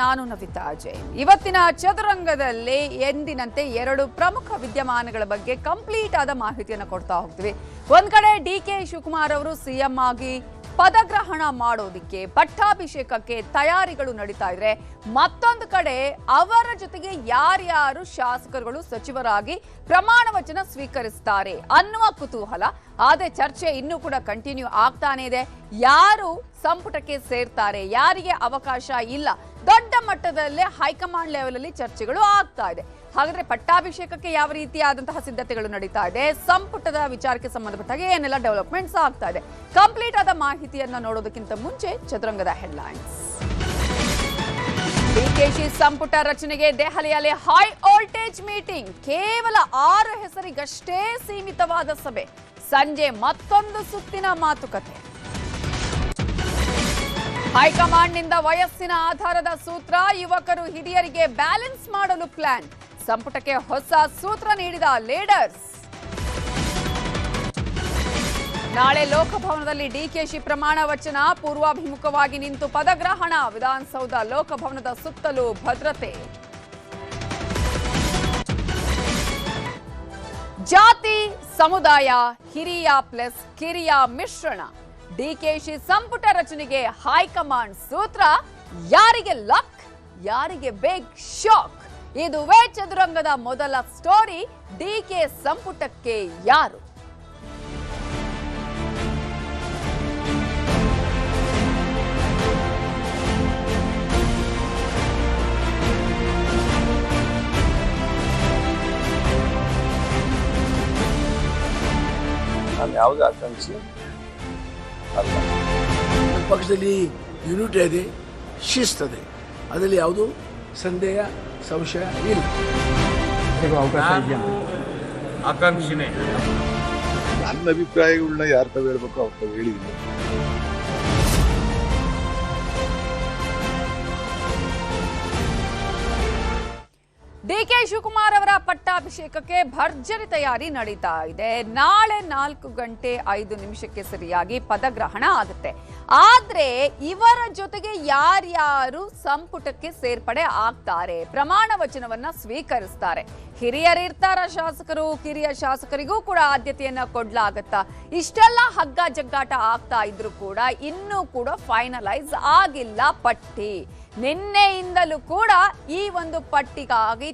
ನಾನು ನವಿತಾ ಜೈನ್. ಇವತ್ತಿನ ಚದುರಂಗದಲ್ಲಿ ಎಂದಿನಂತೆ ಎರಡು ಪ್ರಮುಖ ವಿದ್ಯಮಾನಗಳ ಬಗ್ಗೆ ಕಂಪ್ಲೀಟ್ ಆದ ಮಾಹಿತಿಯನ್ನು ಕೊಡ್ತಾ ಹೋಗ್ತೀವಿ. ಒಂದ್ ಕಡೆ ಡಿ.ಕೆ. ಶಿವಕುಮಾರ್ ಅವರು ಸಿಎಂ ಆಗಿ ಪದಗ್ರಹಣ ಮಾಡೋದಕ್ಕೆ ಪಟ್ಟಾಭಿಷೇಕಕ್ಕೆ ತಯಾರಿಗಳು ನಡೀತಾ ಇದ್ರೆ, ಮತ್ತೊಂದು ಕಡೆ ಅವರ ಜೊತೆಗೆ ಯಾರ್ಯಾರು ಶಾಸಕರುಗಳು ಸಚಿವರಾಗಿ ಪ್ರಮಾಣ ವಚನ ಸ್ವೀಕರಿಸ್ತಾರೆ ಅನ್ನುವ ಕುತೂಹಲ. ಆದ್ರೆ ಚರ್ಚೆ ಇನ್ನೂ ಕೂಡ ಕಂಟಿನ್ಯೂ ಆಗ್ತಾನೆ ಇದೆ. ಯಾರು ಸಂಪುಟಕ್ಕೆ ಸೇರ್ತಾರೆ, ಯಾರಿಗೆ ಅವಕಾಶ ಇಲ್ಲ, ದೊಡ್ಡ ಮಟ್ಟದಲ್ಲೇ ಹೈಕಮಾಂಡ್ ಲೆವೆಲ್ ಅಲ್ಲಿ ಚರ್ಚೆಗಳು ಆಗ್ತಾ ಇದೆ. ಹಾಗಾದ್ರೆ ಪಟ್ಟಾಭಿಷೇಕಕ್ಕೆ ಯಾವ ರೀತಿಯಾದಂತಹ ಸಿದ್ಧತೆಗಳು ನಡೀತಾ ಇದೆ, ಸಂಪುಟದ ವಿಚಾರಕ್ಕೆ ಸಂಬಂಧಪಟ್ಟಾಗ ಏನೆಲ್ಲ ಡೆವಲಪ್ಮೆಂಟ್ಸ್ ಆಗ್ತಾ ಇದೆ, ಕಂಪ್ಲೀಟ್ ಆದ ಮಾಹಿತಿಯನ್ನ ನೋಡೋದಕ್ಕಿಂತ ಮುಂಚೆ ಚದುರಂಗದ ಹೆಡ್ಲೈನ್ಸ್. ಡಿಕೆಶಿ ಸಂಪುಟ ರಚನೆಗೆ ದೆಹಲಿಯಲ್ಲಿ ಹೈ ವೋಲ್ಟೇಜ್ ಮೀಟಿಂಗ್. ಕೇವಲ 6 ಹೆಸರಿಗಷ್ಟೇ ಸೀಮಿತವಾದ ಸಭೆ. ಸಂಜೆ ಮತ್ತೊಂದು ಸುತ್ತಿನ ಮಾತುಕತೆ. ಹೈಕಮಾಂಡ್ನಿಂದ ವಯಸ್ಸಿನ ಆಧಾರದ ಸೂತ್ರ, ಯುವಕರು ಹಿರಿಯರಿಗೆ ಬ್ಯಾಲೆನ್ಸ್ ಮಾಡಲು ಪ್ಲಾನ್. ಸಂಪುಟಕ್ಕೆ ಹೊಸ ಸೂತ್ರ ನೀಡಿದ ಲೀಡರ್ಸ್. ನಾಳೆ ಲೋಕಭವನದಲ್ಲಿ ಡಿಕೆಶಿ ಪ್ರಮಾಣ ವಚನ. ಪೂರ್ವಾಭಿಮುಖವಾಗಿ ನಿಂತು ಪದಗ್ರಹಣ. ವಿಧಾನಸೌಧ ಲೋಕಭವನದ ಸುತ್ತಲೂ ಭದ್ರತೆ. ಜಾತಿ ಸಮುದಾಯ ಹಿರಿಯ ಪ್ಲಸ್ ಕಿರಿಯ ಮಿಶ್ರಣ. ಡಿಕೆಶಿ ಸಂಪುಟ ರಚನೆಗೆ ಹೈಕಮಾಂಡ್ ಸೂತ್ರ. ಯಾರಿಗೆ ಲಕ್, ಯಾರಿಗೆ ಬಿಗ್ ಶಾಕ್? ಇದುವೇ ಚದುರಂಗದ ಮೊದಲ ಸ್ಟೋರಿ. ಡಿಕೆ ಸಂಪುಟಕ್ಕೆ ಯಾರು? ನಾನು ಯಾವುದೇ ಆಕಾಂಕ್ಷಿ ಅಲ್ಲ. ಪಕ್ಷದಲ್ಲಿ ಯೂನಿಟಿ ಇದೆ, ಶಿಸ್ತದೆ, ಅದರಲ್ಲಿ ಯಾವುದು ಸಂದೇಹ ಸಂಶಯ ಇಲ್ಲ. ಆಕಾಂಕ್ಷಿನೇ. ನನ್ನ ಅಭಿಪ್ರಾಯಗಳನ್ನ ಯಾರ ತಾವು ಹೇಳ್ಬೇಕು ಅವ್ರ ತಾವು ಹೇಳಿದ್ದೀನಿ. ಡಿ.ಕೆ. ಶಿವಕುಮಾರ್ ಅವರ ಪಟ್ಟಾಭಿಷೇಕಕ್ಕೆ ಭರ್ಜರಿ ತಯಾರಿ ನಡೀತಾ ಇದೆ. ನಾಳೆ 4:05 ಸರಿಯಾಗಿ ಪದಗ್ರಹಣ ಆಗುತ್ತೆ. ಆದ್ರೆ ಇವರ ಜೊತೆಗೆ ಯಾರ್ಯಾರು ಸಂಪುಟಕ್ಕೆ ಸೇರ್ಪಡೆ ಆಗ್ತಾರೆ, ಪ್ರಮಾಣ ವಚನವನ್ನ ಸ್ವೀಕರಿಸ್ತಾರೆ? ಹಿರಿಯರಿರ್ತಾರ ಶಾಸಕರು, ಕಿರಿಯ ಶಾಸಕರಿಗೂ ಕೂಡ ಆದ್ಯತೆಯನ್ನ ಕೊಡ್ಲಾಗತ್ತಾ? ಇಷ್ಟೆಲ್ಲ ಹಗ್ಗ ಜಗ್ಗಾಟ ಆಗ್ತಾ ಇದ್ರು ಕೂಡ ಇನ್ನೂ ಕೂಡ ಫೈನಲೈಸ್ ಆಗಿಲ್ಲ ಪಟ್ಟಿ. ನಿನ್ನೆಯಿಂದಲೂ ಕೂಡ ಈ ಒಂದು ಪಟ್ಟಿಗಾಗಿ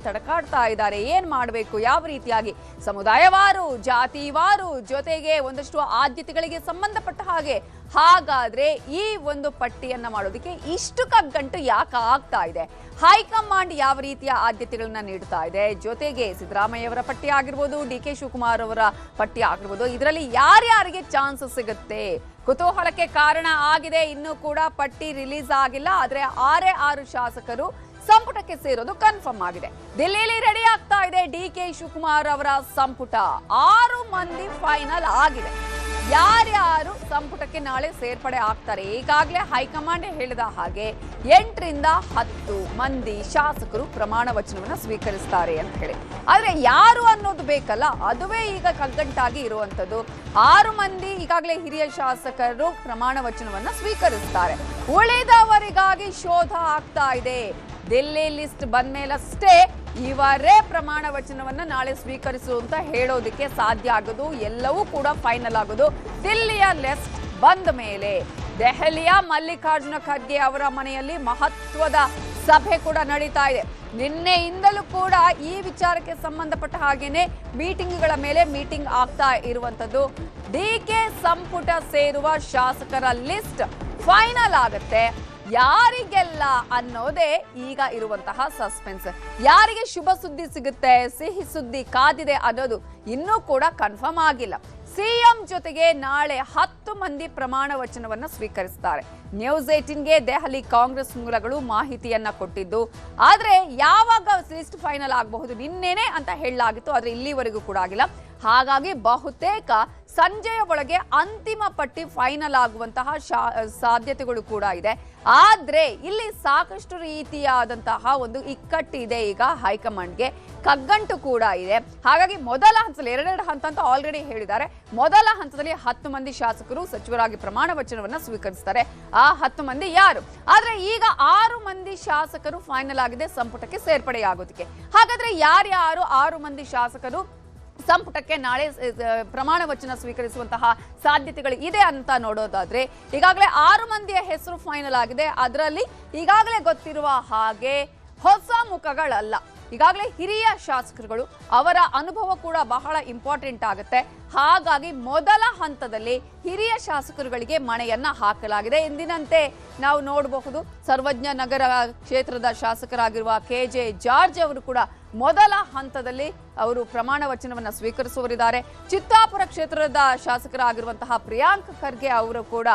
ತಡಕಾಡ್ತಾ ಇದ್ದಾರೆ. ಏನ್ ಮಾಡಬೇಕು, ಯಾವ ರೀತಿಯಾಗಿ ಸಮುದಾಯವಾರು, ಜಾತಿವಾರು, ಜೊತೆಗೆ ಒಂದಷ್ಟು ಆದ್ಯತೆಗಳಿಗೆ ಸಂಬಂಧಪಟ್ಟ ಹಾಗೆ. ಹಾಗಾದ್ರೆ ಈ ಒಂದು ಪಟ್ಟಿಯನ್ನ ಮಾಡೋದಕ್ಕೆ ಇಷ್ಟು ಕಗ್ಗಂಟು ಯಾಕೆ ಆಗ್ತಾ ಇದೆ? ಹೈಕಮಾಂಡ್ ಯಾವ ರೀತಿಯ ಆದ್ಯತೆಗಳನ್ನ ನೀಡ್ತಾ ಇದೆ? ಜೊತೆಗೆ ಸಿದ್ದರಾಮಯ್ಯ ಅವರ ಪಟ್ಟಿ ಆಗಿರ್ಬೋದು, ಡಿ.ಕೆ. ಶಿವಕುಮಾರ್ ಅವರ ಪಟ್ಟಿ ಆಗಿರ್ಬೋದು, ಇದರಲ್ಲಿ ಯಾರ್ಯಾರಿಗೆ ಚಾನ್ಸಸ್ ಸಿಗುತ್ತೆ? ಕುತೂಹಲಕ್ಕೆ ಕಾರಣ ಆಗಿದೆ. ಇನ್ನೂ ಕೂಡ ಪಟ್ಟಿ ರಿಲೀಸ್ ಆಗಿಲ್ಲ. ಆದ್ರೆ 6 ಶಾಸಕರು ಸಂಪುಟಕ್ಕೆ ಸೇರೋದು ಕನ್ಫರ್ಮ್ ಆಗಿದೆ. ದಿಲ್ಲಿಯಲ್ಲಿ ರೆಡಿ ಆಗ್ತಾ ಇದೆ ಡಿ.ಕೆ. ಶಿವಕುಮಾರ್ ಅವರ ಸಂಪುಟ. 6 ಮಂದಿ ಫೈನಲ್ ಆಗಿದೆ. ಯಾರ್ಯಾರು ಸಂಪುಟಕ್ಕೆ ನಾಳೆ ಸೇರ್ಪಡೆ ಆಗ್ತಾರೆ? ಈಗಾಗಲೇ ಹೈಕಮಾಂಡ್ ಹೇಳಿದ ಹಾಗೆ 8ರಿಂದ 10 ಮಂದಿ ಶಾಸಕರು ಪ್ರಮಾಣ ವಚನವನ್ನ ಸ್ವೀಕರಿಸ್ತಾರೆ ಅಂತ ಹೇಳಿ. ಆದ್ರೆ ಯಾರು ಅನ್ನೋದು ಬೇಕಲ್ಲ, ಅದುವೇ ಈಗ ಕಗ್ಗಂಟಾಗಿ ಇರುವಂತದ್ದು. 6 ಮಂದಿ ಈಗಾಗಲೇ ಹಿರಿಯ ಶಾಸಕರು ಪ್ರಮಾಣ ವಚನವನ್ನ ಸ್ವೀಕರಿಸ್ತಾರೆ. ಉಳಿದವರಿಗಾಗಿ ಶೋಧ ಆಗ್ತಾ ಇದೆ. ದಿಲ್ಲಿ ಲಿಸ್ಟ್ ಬಂದ್ಮೇಲಷ್ಟೇ ಇವರೇ ಪ್ರಮಾಣ ವಚನವನ್ನ ನಾಳೆ ಸ್ವೀಕರಿಸು ಅಂತ ಹೇಳೋದಕ್ಕೆ ಸಾಧ್ಯ ಆಗೋದು. ಎಲ್ಲವೂ ಕೂಡ ಫೈನಲ್ ಆಗೋದು ದಿಲ್ಲಿಯ ಲಿಸ್ಟ್ ಬಂದ ಮೇಲೆ. ದೆಹಲಿಯ ಮಲ್ಲಿಕಾರ್ಜುನ ಖರ್ಗೆ ಅವರ ಮನೆಯಲ್ಲಿ ಮಹತ್ವದ ಸಭೆ ಕೂಡ ನಡೀತಾ ಇದೆ. ನಿನ್ನೆಯಿಂದಲೂ ಕೂಡ ಈ ವಿಚಾರಕ್ಕೆ ಸಂಬಂಧಪಟ್ಟ ಹಾಗೇನೆ ಮೀಟಿಂಗ್ಗಳ ಮೇಲೆ ಮೀಟಿಂಗ್ ಆಗ್ತಾ ಇರುವಂತದ್ದು. ಡಿ.ಕೆ. ಸಂಪುಟ ಸೇರುವ ಶಾಸಕರ ಲಿಸ್ಟ್ ಫೈನಲ್ ಆಗುತ್ತೆ. ಯಾರಿಗೆಲ್ಲ ಅನ್ನೋದೇ ಈಗ ಇರುವಂತಹ ಸಸ್ಪೆನ್ಸ್. ಯಾರಿಗೆ ಶುಭ ಸುದ್ದಿ ಸಿಗುತ್ತೆ, ಸಿಹಿ ಸುದ್ದಿ ಕಾದಿದೆ ಅನ್ನೋದು ಇನ್ನೂ ಕೂಡ ಕನ್ಫರ್ಮ್ ಆಗಿಲ್ಲ. ಸಿಎಂ ಜೊತೆಗೆ ನಾಳೆ 10 ಮಂದಿ ಪ್ರಮಾಣ ವಚನವನ್ನ ಸ್ವೀಕರಿಸ್ತಾರೆ. ನ್ಯೂಸ್ 18ಗೆ ದೆಹಲಿ ಕಾಂಗ್ರೆಸ್ ಮೂಲಗಳು ಮಾಹಿತಿಯನ್ನ ಕೊಟ್ಟಿದ್ದು. ಆದ್ರೆ ಯಾವಾಗ ಲಿಸ್ಟ್ ಫೈನಲ್ ಆಗಬಹುದು, ನಿನ್ನೆನೆ ಅಂತ ಹೇಳಲಾಗಿತ್ತು. ಆದ್ರೆ ಇಲ್ಲಿವರೆಗೂ ಕೂಡ ಆಗಿಲ್ಲ. ಹಾಗಾಗಿ ಬಹುತೇಕ ಸಂಜೆಯ ಒಳಗೆ ಅಂತಿಮ ಪಟ್ಟಿ ಫೈನಲ್ ಆಗುವಂತಹ ಸಾಧ್ಯತೆಗಳು ಕೂಡ ಇದೆ. ಆದ್ರೆ ಇಲ್ಲಿ ಸಾಕಷ್ಟು ರೀತಿಯಾದಂತಹ ಒಂದು ಇಕ್ಕಟ್ಟಿದೆ. ಈಗ ಹೈಕಮಾಂಡ್ಗೆ ಕಗ್ಗಂಟು ಕೂಡ ಇದೆ. ಹಾಗಾಗಿ ಮೊದಲ ಹಂತದಲ್ಲಿ 2 ಹಂತ ಅಂತ ಆಲ್ರೆಡಿ ಹೇಳಿದ್ದಾರೆ. ಮೊದಲ ಹಂತದಲ್ಲಿ 10 ಮಂದಿ ಶಾಸಕರು ಸಚಿವರಾಗಿ ಪ್ರಮಾಣ ವಚನವನ್ನ ಸ್ವೀಕರಿಸ್ತಾರೆ. ಆ 10 ಮಂದಿ ಯಾರು? ಆದ್ರೆ ಈಗ 6 ಮಂದಿ ಶಾಸಕರು ಫೈನಲ್ ಆಗಿದೆ ಸಂಪುಟಕ್ಕೆ ಸೇರ್ಪಡೆಯಾಗೋದಕ್ಕೆ. ಹಾಗಾದ್ರೆ ಯಾರ್ಯಾರು 6 ಮಂದಿ ಶಾಸಕರು ಸಂಪುಟಕ್ಕೆ ನಾಳೆ ಪ್ರಮಾಣ ವಚನ ಸ್ವೀಕರಿಸುವಂತಹ ಸಾಧ್ಯತೆಗಳು ಇದೆ ಅಂತ ನೋಡೋದಾದ್ರೆ, ಈಗಾಗಲೇ 6 ಮಂದಿಯ ಹೆಸರು ಫೈನಲ್ ಆಗಿದೆ. ಅದರಲ್ಲಿ ಈಗಾಗಲೇ ಗೊತ್ತಿರುವ ಹಾಗೆ ಹೊಸ ಮುಖಗಳಲ್ಲ, ಈಗಾಗಲೇ ಹಿರಿಯ ಶಾಸಕರುಗಳು, ಅವರ ಅನುಭವ ಕೂಡ ಬಹಳ ಇಂಪಾರ್ಟೆಂಟ್ ಆಗುತ್ತೆ. ಹಾಗಾಗಿ ಮೊದಲ ಹಂತದಲ್ಲಿ ಹಿರಿಯ ಶಾಸಕರುಗಳಿಗೆ ಮಣೆಯನ್ನ ಹಾಕಲಾಗಿದೆ. ಎಂದಿನಂತೆ ನಾವು ನೋಡಬಹುದು, ಸರ್ವಜ್ಞ ನಗರ ಕ್ಷೇತ್ರದ ಶಾಸಕರಾಗಿರುವ KJ ಜಾರ್ಜ್ ಅವರು ಕೂಡ ಮೊದಲ ಹಂತದಲ್ಲಿ ಅವರು ಪ್ರಮಾಣ ವಚನವನ್ನ ಸ್ವೀಕರಿಸುವರಿದ್ದಾರೆ. ಚಿತ್ತಾಪುರ ಕ್ಷೇತ್ರದ ಶಾಸಕರಾಗಿರುವಂತಹ ಪ್ರಿಯಾಂಕ್ ಖರ್ಗೆ ಅವರು ಕೂಡ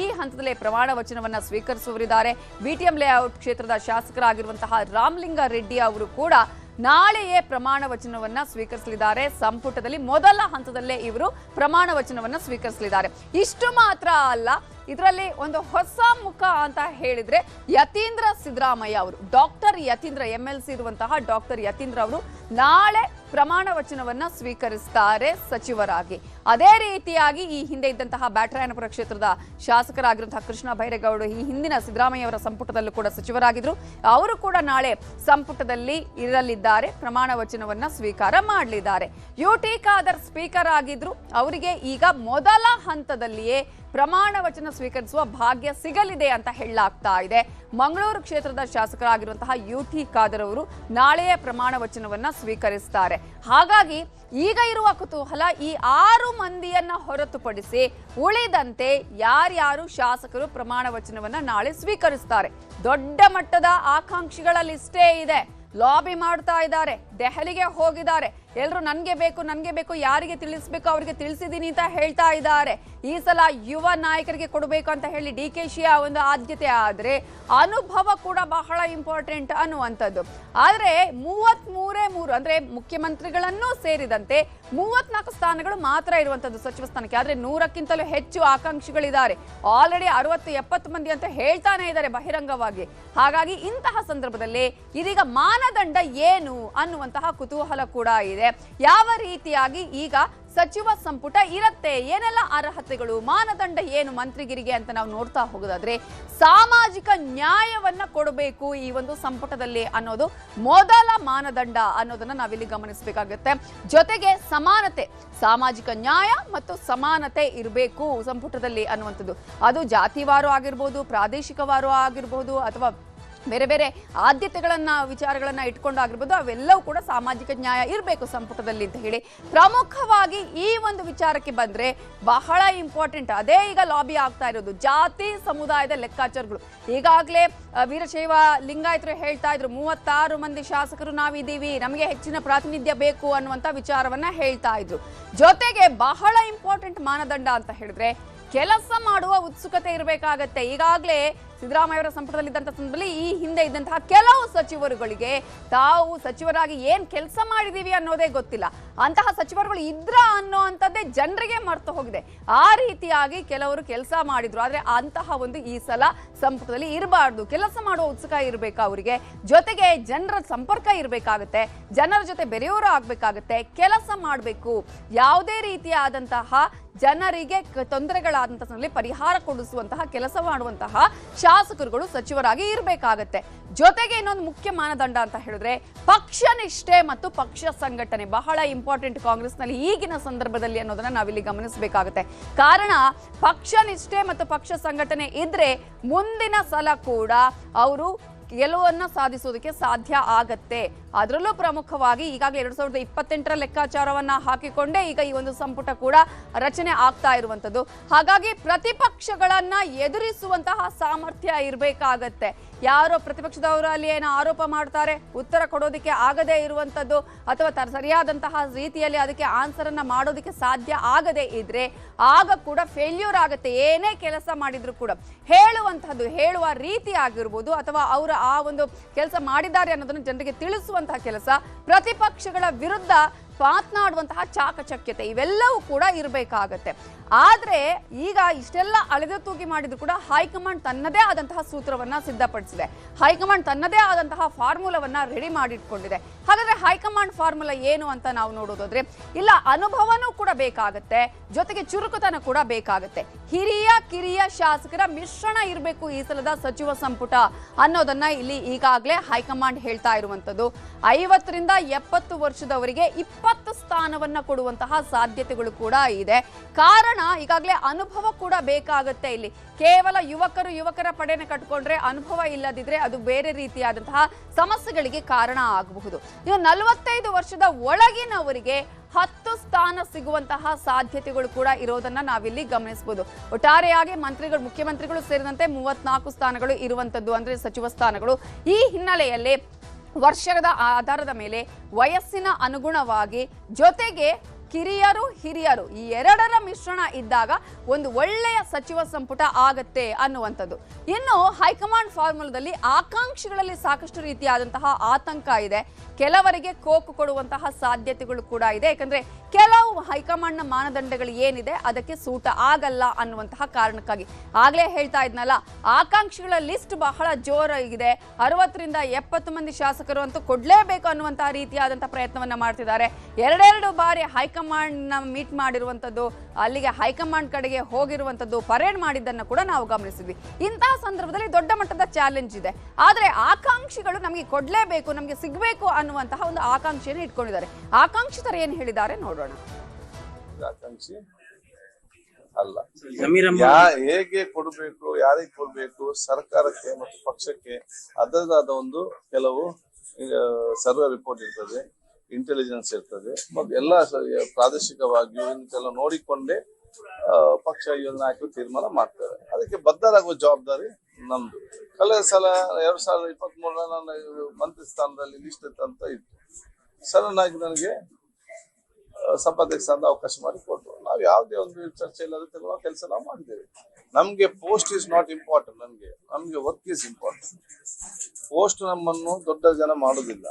ಈ ಹಂತದಲ್ಲಿ ಪ್ರಮಾಣ ವಚನವನ್ನ ಸ್ವೀಕರಿಸುವರಿದ್ದಾರೆ. BTM ಲೇಔಟ್ ಕ್ಷೇತ್ರದ ಶಾಸಕರಾಗಿರುವಂತಹ ರಾಮಲಿಂಗ ರೆಡ್ಡಿ ಅವರು ಕೂಡ ನಾಳೆಯೇ ಪ್ರಮಾಣ ವಚನವನ್ನ ಸ್ವೀಕರಿಸಲಿದ್ದಾರೆ. ಸಂಪುಟದಲ್ಲಿ ಮೊದಲ ಹಂತದಲ್ಲೇ ಇವರು ಪ್ರಮಾಣ ವಚನವನ್ನ ಸ್ವೀಕರಿಸಲಿದ್ದಾರೆ. ಇಷ್ಟು ಮಾತ್ರ ಅಲ್ಲ, ಇದರಲ್ಲಿ ಒಂದು ಹೊಸ ಮುಖ ಅಂತ ಹೇಳಿದ್ರೆ ಯತೀಂದ್ರ ಸಿದ್ದರಾಮಯ್ಯ ಅವರು, ಡಾಕ್ಟರ್ ಯತೀಂದ್ರ, MLC ಇರುವಂತಹ ಡಾಕ್ಟರ್ ಯತೀಂದ್ರ ಅವರು ನಾಳೆ ಪ್ರಮಾಣ ವಚನವನ್ನ ಸ್ವೀಕರಿಸುತ್ತಾರೆ ಸಚಿವರಾಗಿ. ಅದೇ ರೀತಿಯಾಗಿ ಈ ಹಿಂದೆ ಇದ್ದಂತಹ ಬ್ಯಾಟರಾಯನಪುರ ಕ್ಷೇತ್ರದ ಶಾಸಕರಾಗಿರುವಂತಹ ಕೃಷ್ಣ ಬೈರೇಗೌಡ ಈ ಹಿಂದಿನ ಸಿದ್ದರಾಮಯ್ಯ ಅವರ ಸಂಪುಟದಲ್ಲೂ ಕೂಡ ಸಚಿವರಾಗಿದ್ರು. ಅವರು ಕೂಡ ನಾಳೆ ಸಂಪುಟದಲ್ಲಿ ಇರಲಿದ್ದಾರೆ, ಪ್ರಮಾಣ ವಚನವನ್ನ ಸ್ವೀಕಾರ ಮಾಡಲಿದ್ದಾರೆ. UT ಖಾದರ್ ಸ್ಪೀಕರ್ ಆಗಿದ್ರು, ಅವರಿಗೆ ಈಗ ಮೊದಲ ಹಂತದಲ್ಲಿಯೇ ಪ್ರಮಾಣ ವಚನ ಸ್ವೀಕರಿಸುವ ಭಾಗ್ಯ ಸಿಗಲಿದೆ ಅಂತ ಹೇಳಲಾಗ್ತಾ ಇದೆ. ಮಂಗಳೂರು ಕ್ಷೇತ್ರದ ಶಾಸಕರಾಗಿರುವಂತಹ UT ಖಾದರ್ ಅವರು ನಾಳೆಯ ಪ್ರಮಾಣ ವಚನವನ್ನ ಸ್ವೀಕರಿಸುತ್ತಾರೆ. ಹಾಗಾಗಿ ಈಗ ಇರುವ ಕುತೂಹಲ, ಈ 6 ಮಂದಿಯನ್ನ ಹೊರತುಪಡಿಸಿ ಉಳಿದಂತೆ ಯಾರ್ಯಾರು ಶಾಸಕರು ಪ್ರಮಾಣ ವಚನವನ್ನ ನಾಳೆ ಸ್ವೀಕರಿಸುತ್ತಾರೆ. ದೊಡ್ಡ ಮಟ್ಟದ ಆಕಾಂಕ್ಷಿಗಳ ಲಿಸ್ಟೇ ಇದೆ. ಲಾಬಿ ಮಾಡ್ತಾ ಇದ್ದಾರೆ, ದೆಹಲಿಗೆ ಹೋಗಿದ್ದಾರೆ. ಎಲ್ಲರೂ ನನ್ಗೆ ಬೇಕು, ಯಾರಿಗೆ ತಿಳಿಸ್ಬೇಕು ಅವರಿಗೆ ತಿಳಿಸಿದೀನಿ ಅಂತ ಹೇಳ್ತಾ ಇದ್ದಾರೆ. ಈ ಸಲ ಯುವ ನಾಯಕರಿಗೆ ಕೊಡಬೇಕು ಅಂತ ಹೇಳಿ DKಶಿಯ ಒಂದು ಆದ್ಯತೆ. ಆದ್ರೆ ಅನುಭವ ಕೂಡ ಬಹಳ ಇಂಪಾರ್ಟೆಂಟ್ ಅನ್ನುವಂಥದ್ದು. ಆದ್ರೆ 33 ಅಂದ್ರೆ ಮುಖ್ಯಮಂತ್ರಿಗಳನ್ನೂ ಸೇರಿದಂತೆ 34 ಸ್ಥಾನಗಳು ಮಾತ್ರ ಇರುವಂತದ್ದು ಸಚಿವ ಸ್ಥಾನಕ್ಕೆ. ಆದ್ರೆ 100ಕ್ಕಿಂತಲೂ ಹೆಚ್ಚು ಆಕಾಂಕ್ಷಿಗಳಿದ್ದಾರೆ. ಆಲ್ರೆಡಿ 60-70 ಮಂದಿ ಅಂತ ಹೇಳ್ತಾನೆ ಇದ್ದಾರೆ ಬಹಿರಂಗವಾಗಿ. ಹಾಗಾಗಿ ಇಂತಹ ಸಂದರ್ಭದಲ್ಲಿ ಇದೀಗ ಮಾನದಂಡ ಏನು ಅನ್ನುವಂತಹ ಕುತೂಹಲ ಕೂಡ ಇದೆ. ಯಾವ ರೀತಿಯಾಗಿ ಈಗ ಸಚಿವ ಸಂಪುಟ ಇರುತ್ತೆ, ಏನೆಲ್ಲ ಅರ್ಹತೆಗಳು, ಮಾನದಂಡ ಏನು ಮಂತ್ರಿಗಿರಿಗೆ ಅಂತ ನಾವು ನೋಡ್ತಾ ಹೋಗೋದಾದ್ರೆ, ಸಾಮಾಜಿಕ ನ್ಯಾಯವನ್ನ ಕೊಡಬೇಕು ಈ ಒಂದು ಸಂಪುಟದಲ್ಲಿ ಅನ್ನೋದು ಮೊದಲ ಮಾನದಂಡ ಅನ್ನೋದನ್ನ ನಾವಿಲ್ಲಿ ಗಮನಿಸಬೇಕಾಗುತ್ತೆ. ಜೊತೆಗೆ ಸಮಾನತೆ, ಸಾಮಾಜಿಕ ನ್ಯಾಯ ಮತ್ತು ಸಮಾನತೆ ಇರಬೇಕು ಸಂಪುಟದಲ್ಲಿ ಅನ್ನುವಂಥದ್ದು. ಅದು ಜಾತಿವಾರು ಆಗಿರ್ಬೋದು, ಪ್ರಾದೇಶಿಕವಾರು ಆಗಿರ್ಬೋದು, ಅಥವಾ ಬೇರೆ ಬೇರೆ ಆದ್ಯತೆಗಳನ್ನ ವಿಚಾರಗಳನ್ನ ಇಟ್ಕೊಂಡಾಗಿರ್ಬೋದು, ಅವೆಲ್ಲವೂ ಕೂಡ ಸಾಮಾಜಿಕ ನ್ಯಾಯ ಇರಬೇಕು ಸಂಪುಟದಲ್ಲಿ ಅಂತ ಹೇಳಿ ಪ್ರಮುಖವಾಗಿ ಈ ಒಂದು ವಿಚಾರಕ್ಕೆ ಬಂದ್ರೆ ಬಹಳ ಇಂಪಾರ್ಟೆಂಟ್. ಅದೇ ಈಗ ಲಾಬಿ ಆಗ್ತಾ ಇರೋದು, ಜಾತಿ ಸಮುದಾಯದ ಲೆಕ್ಕಾಚಾರಗಳು. ಈಗಾಗಲೇ ವೀರಶೈವ ಲಿಂಗಾಯತರು ಹೇಳ್ತಾ ಇದ್ರು, 36 ಮಂದಿ ಶಾಸಕರು ನಾವಿದ್ದೀವಿ, ನಮಗೆ ಹೆಚ್ಚಿನ ಪ್ರಾತಿನಿಧ್ಯ ಬೇಕು ಅನ್ನುವಂತ ವಿಚಾರವನ್ನ ಹೇಳ್ತಾ ಇದ್ರು. ಜೊತೆಗೆ ಬಹಳ ಇಂಪಾರ್ಟೆಂಟ್ ಮಾನದಂಡ ಅಂತ ಹೇಳಿದ್ರೆ ಕೆಲಸ ಮಾಡುವ ಉತ್ಸುಕತೆ ಇರಬೇಕಾಗತ್ತೆ. ಈಗಾಗಲೇ ಸಿದ್ದರಾಮಯ್ಯ ಅವರ ಸಂಪುಟದಲ್ಲಿದ್ದಂಥ ಸಂದರ್ಭದಲ್ಲಿ ಈ ಹಿಂದೆ ಇದ್ದಂತಹ ಕೆಲವು ಸಚಿವರುಗಳಿಗೆ ತಾವು ಸಚಿವರಾಗಿ ಏನ್ ಕೆಲಸ ಮಾಡಿದೀವಿ ಅನ್ನೋದೇ ಗೊತ್ತಿಲ್ಲ, ಅಂತಹ ಸಚಿವರುಗಳು ಇದ್ರ ಅನ್ನೋ ಅಂತದ್ದೇ ಜನರಿಗೆ ಮರ್ತು ಹೋಗಿದೆ. ಆ ರೀತಿಯಾಗಿ ಕೆಲವರು ಕೆಲಸ ಮಾಡಿದ್ರು. ಆದ್ರೆ ಅಂತಹ ಒಂದು ಈ ಸಲ ಸಂಪುಟದಲ್ಲಿ ಇರಬಾರ್ದು. ಕೆಲಸ ಮಾಡುವ ಉತ್ಸುಕ ಇರಬೇಕು ಅವರಿಗೆ, ಜೊತೆಗೆ ಜನರ ಸಂಪರ್ಕ ಇರಬೇಕಾಗತ್ತೆ, ಜನರ ಜೊತೆ ಬೆರೆಯೋರು ಆಗ್ಬೇಕಾಗತ್ತೆ, ಕೆಲಸ ಮಾಡಬೇಕು. ಯಾವುದೇ ರೀತಿಯಾದಂತಹ ಜನರಿಗೆ ತೊಂದರೆಗಳಾದಂತಹ ಪರಿಹಾರ ಕೊಡಿಸುವಂತಹ ಕೆಲಸ ಮಾಡುವಂತಹ ಶಾಸಕರುಗಳು ಸಚಿವರಾಗಿ ಇರಬೇಕಾಗತ್ತೆ. ಜೊತೆಗೆ ಇನ್ನೊಂದು ಮುಖ್ಯ ಮಾನದಂಡ ಅಂತ ಹೇಳಿದ್ರೆ ಪಕ್ಷ ನಿಷ್ಠೆ ಮತ್ತು ಪಕ್ಷ ಸಂಘಟನೆ ಬಹಳ ಇಂಪಾರ್ಟೆಂಟ್ ಕಾಂಗ್ರೆಸ್ನಲ್ಲಿ ಈಗಿನ ಸಂದರ್ಭದಲ್ಲಿ ಅನ್ನೋದನ್ನ ನಾವಿಲ್ಲಿ ಗಮನಿಸಬೇಕಾಗುತ್ತೆ. ಕಾರಣ ಪಕ್ಷ ನಿಷ್ಠೆ ಮತ್ತು ಪಕ್ಷ ಸಂಘಟನೆ ಇದ್ರೆ ಮುಂದಿನ ಸಲ ಕೂಡ ಅವರು ಗೆಲುವನ್ನ ಸಾಧಿಸೋದಕ್ಕೆ ಸಾಧ್ಯ ಆಗತ್ತೆ. ಅದರಲ್ಲೂ ಪ್ರಮುಖವಾಗಿ ಈಗಾಗಲೇ 2028ರ ಲೆಕ್ಕಾಚಾರವನ್ನ ಹಾಕಿಕೊಂಡೇ ಈಗ ಈ ಒಂದು ಸಂಪುಟ ಕೂಡ ರಚನೆ ಆಗ್ತಾ ಇರುವಂತದ್ದು. ಹಾಗಾಗಿ ಪ್ರತಿಪಕ್ಷಗಳನ್ನ ಎದುರಿಸುವಂತಹ ಸಾಮರ್ಥ್ಯ ಇರಬೇಕಾಗತ್ತೆ. ಯಾರೋ ಪ್ರತಿಪಕ್ಷದವರು ಅಲ್ಲಿ ಏನೋ ಆರೋಪ ಮಾಡ್ತಾರೆ, ಉತ್ತರ ಕೊಡೋದಕ್ಕೆ ಆಗದೇ ಇರುವಂತದ್ದು ಅಥವಾ ಸರಿಯಾದಂತಹ ರೀತಿಯಲ್ಲಿ ಅದಕ್ಕೆ ಆನ್ಸರ್ ಅನ್ನ ಮಾಡೋದಕ್ಕೆ ಸಾಧ್ಯ ಆಗದೆ ಇದ್ರೆ ಆಗ ಕೂಡ ಫೇಲ್ಯೂರ್ ಆಗುತ್ತೆ. ಏನೇ ಕೆಲಸ ಮಾಡಿದ್ರು ಕೂಡ ಹೇಳುವಂತಹದ್ದು, ಹೇಳುವ ರೀತಿ ಆಗಿರ್ಬೋದು ಅಥವಾ ಅವರ ಆ ಒಂದು ಕೆಲಸ ಮಾಡಿದ್ದಾರೆ ಅನ್ನೋದನ್ನು ಜನರಿಗೆ ತಿಳಿಸುವಂತಹ ಕೆಲಸ, ಪ್ರತಿಪಕ್ಷಗಳ ವಿರುದ್ಧ ಮಾತನಾಡುವಂತಹ ಚಾಕಚಕ್ಯತೆ ಇವೆಲ್ಲವೂ ಕೂಡ ಇರಬೇಕಾಗತ್ತೆ. ಆದ್ರೆ ಈಗ ಇಷ್ಟೆಲ್ಲ ಅಳೆದು ತೂಗಿ ಮಾಡಿದ್ರು ಕೂಡ ಹೈಕಮಾಂಡ್ ತನ್ನದೇ ಆದಂತಹ ಸೂತ್ರವನ್ನ ಸಿದ್ಧಪಡಿಸಿದೆ. ಹೈಕಮಾಂಡ್ ತನ್ನದೇ ಆದಂತಹ ಫಾರ್ಮುಲಾವನ್ನ ರೆಡಿ ಮಾಡಿಟ್ಕೊಂಡಿದೆ. ಹಾಗಾದ್ರೆ ಹೈಕಮಾಂಡ್ ಫಾರ್ಮುಲಾ ಏನು ಅಂತ ನಾವು ನೋಡೋದಾದ್ರೆ, ಇಲ್ಲ ಅನುಭವನೂ ಕೂಡ ಬೇಕಾಗತ್ತೆ, ಜೊತೆಗೆ ಚುರುಕುತನ ಕೂಡ ಬೇಕಾಗತ್ತೆ. ಹಿರಿಯ ಕಿರಿಯ ಶಾಸಕರ ಮಿಶ್ರಣ ಇರಬೇಕು ಈ ಸಲದ ಸಚಿವ ಸಂಪುಟ ಅನ್ನೋದನ್ನ ಇಲ್ಲಿ ಈಗಾಗಲೇ ಹೈಕಮಾಂಡ್ ಹೇಳ್ತಾ ಇರುವಂತದ್ದು. 50 ರಿಂದ 70 ವರ್ಷದವರಿಗೆ 20 ಸ್ಥಾನವನ್ನ ಕೊಡುವಂತಹ ಸಾಧ್ಯತೆಗಳು ಕೂಡ ಇದೆ. ಕಾರಣ ಈಗಾಗಲೇ ಅನುಭವ ಕೂಡ ಬೇಕಾಗುತ್ತೆ. ಇಲ್ಲಿ ಕೇವಲ ಯುವಕರ ಪಡೆನ ಕಟ್ಕೊಂಡ್ರೆ ಅನುಭವ ಇಲ್ಲದಿದ್ರೆ ಅದು ಬೇರೆ ರೀತಿಯಾದಂತಹ ಸಮಸ್ಯೆಗಳಿಗೆ ಕಾರಣ ಆಗಬಹುದು. ಇನ್ನು 45 ವರ್ಷದ ಒಳಗಿನವರಿಗೆ 10 ಸ್ಥಾನ ಸಿಗುವಂತಹ ಸಾಧ್ಯತೆಗಳು ಕೂಡ ಇರೋದನ್ನ ನಾವಿಲ್ಲಿ ಗಮನಿಸಬಹುದು. ಒಟ್ಟಾರೆಯಾಗಿ ಮುಖ್ಯಮಂತ್ರಿಗಳು ಸೇರಿದಂತೆ 34 ಸ್ಥಾನಗಳು ಇರುವಂತದ್ದು, ಅಂದ್ರೆ ಸಚಿವ ಸ್ಥಾನಗಳು. ಈ ಹಿನ್ನೆಲೆಯಲ್ಲಿ ವರ್ಷದ ಆಧಾರದ ಮೇಲೆ ವಯಸ್ಸಿನ ಅನುಗುಣವಾಗಿ ಜೊತೆಗೆ ಕಿರಿಯರು ಹಿರಿಯರು ಈ ಎರಡರ ಮಿಶ್ರಣ ಇದ್ದಾಗ ಒಂದು ಒಳ್ಳೆಯ ಸಚಿವ ಸಂಪುಟ ಆಗತ್ತೆ ಅನ್ನುವಂಥದ್ದು. ಇನ್ನು ಹೈಕಮಾಂಡ್ ಫಾರ್ಮುಲಾದಲ್ಲಿ ಆಕಾಂಕ್ಷಿಗಳಲ್ಲಿ ಸಾಕಷ್ಟು ರೀತಿಯಾದಂತಹ ಆತಂಕ ಇದೆ. ಕೆಲವರಿಗೆ ಕೋಕು ಕೊಡುವಂತಹ ಸಾಧ್ಯತೆಗಳು ಕೂಡ ಇದೆ. ಯಾಕಂದ್ರೆ ಕೆಲವು ಹೈಕಮಾಂಡ್ನ ಮಾನದಂಡಗಳು ಏನಿದೆ ಅದಕ್ಕೆ ಸೂಟ ಆಗಲ್ಲ ಅನ್ನುವಂತಹ ಕಾರಣಕ್ಕಾಗಿ ಆಗ್ಲೇ ಹೇಳ್ತಾ ಇದ್ನಲ್ಲ, ಆಕಾಂಕ್ಷಿಗಳ ಲಿಸ್ಟ್ ಬಹಳ ಜೋರಾಗಿದೆ. 60 ರಿಂದ 70 ಮಂದಿ ಶಾಸಕರು ಅಂತೂ ಕೊಡ್ಲೇಬೇಕು ಅನ್ನುವಂತಹ ರೀತಿಯಾದಂತಹ ಪ್ರಯತ್ನವನ್ನ ಮಾಡ್ತಿದ್ದಾರೆ. ಎರಡೆರಡು ಬಾರಿ ಹೈಕಮಾಂಡ್ ಮೀಟ್ ಮಾಡಿರುವಂತದ್ದು, ಅಲ್ಲಿಗೆ ಹೈಕಮಾಂಡ್ ಕಡೆಗೆ ಹೋಗಿರುವಂತದ್ದು, ಪರೇಡ್ ಮಾಡಿದ್ದನ್ನು ಕೂಡ ನಾವು ಗಮನಿಸಿದ್ವಿ. ಇಂತಹ ಸಂದರ್ಭದಲ್ಲಿ ದೊಡ್ಡ ಮಟ್ಟದ ಚಾಲೆಂಜ್ ಇದೆ. ಆದ್ರೆ ಆಕಾಂಕ್ಷಿಗಳು ನಮಗೆ ಕೊಡ್ಲೇಬೇಕು, ನಮಗೆ ಸಿಗ್ಬೇಕು ಅನ್ನುವಂತಹ ಒಂದು ಆಕಾಂಕ್ಷೆಯನ್ನು ಇಟ್ಕೊಂಡಿದ್ದಾರೆ. ಆಕಾಂಕ್ಷಿತರ ಏನ್ ಹೇಳಿದ್ದಾರೆ ನೋಡೋಣ. ಆಕಾಂಕ್ಷಿ ಅಲ್ಲ, ಹೇಗೆ ಕೊಡಬೇಕು, ಯಾರಿಗೆ ಕೊಡಬೇಕು, ಸರ್ಕಾರಕ್ಕೆ ಮತ್ತು ಪಕ್ಷಕ್ಕೆ ಅದರದಾದ ಒಂದು ಕೆಲವು ಸರ್ವೆ ರಿಪೋರ್ಟ್ ಇರ್ತದೆ, ಇಂಟೆಲಿಜೆನ್ಸ್ ಇರ್ತದೆ, ಮತ್ತು ಎಲ್ಲ ಪ್ರಾದೇಶಿಕವಾಗಿಯೂ ಇಂತೆಲ್ಲ ನೋಡಿಕೊಂಡೇ ಪಕ್ಷ ಯೋಜನೆ ಹಾಕಿ ತೀರ್ಮಾನ ಮಾಡ್ತಾರೆ. ಅದಕ್ಕೆ ಬದ್ಧರಾಗುವ ಜವಾಬ್ದಾರಿ ನಮ್ದು. ಕಳೆದ ಸಲ 2023 ನನ್ನ ಮಂತ್ರಿ ಸ್ಥಾನದಲ್ಲಿ ಲಿಸ್ಟ್ ಅಂತ ಇತ್ತು. ಸಡನ್ ಆಗಿ ನನಗೆ ಸಭಾಧ್ಯಕ್ಷ ಸ್ಥಾನದ ಅವಕಾಶ ಮಾಡಿ ಕೊಟ್ಟರು. ನಾವು ಯಾವುದೇ ಒಂದು ಚರ್ಚೆ ಇಲ್ಲದೆ ತಗೊಳ್ಳೋ ಕೆಲಸ ನಾವು ಮಾಡಿದ್ದೇವೆ. ನಮ್ಗೆ ಪೋಸ್ಟ್ ಇಸ್ ನಾಟ್ ಇಂಪಾರ್ಟೆಂಟ್, ನಮ್ಗೆ ವರ್ಕ್ ಇಸ್ ಇಂಪಾರ್ಟೆಂಟ್. ಪೋಸ್ಟ್ ನಮ್ಮನ್ನು ದೊಡ್ಡ ಜನ ಮಾಡೋದಿಲ್ಲ,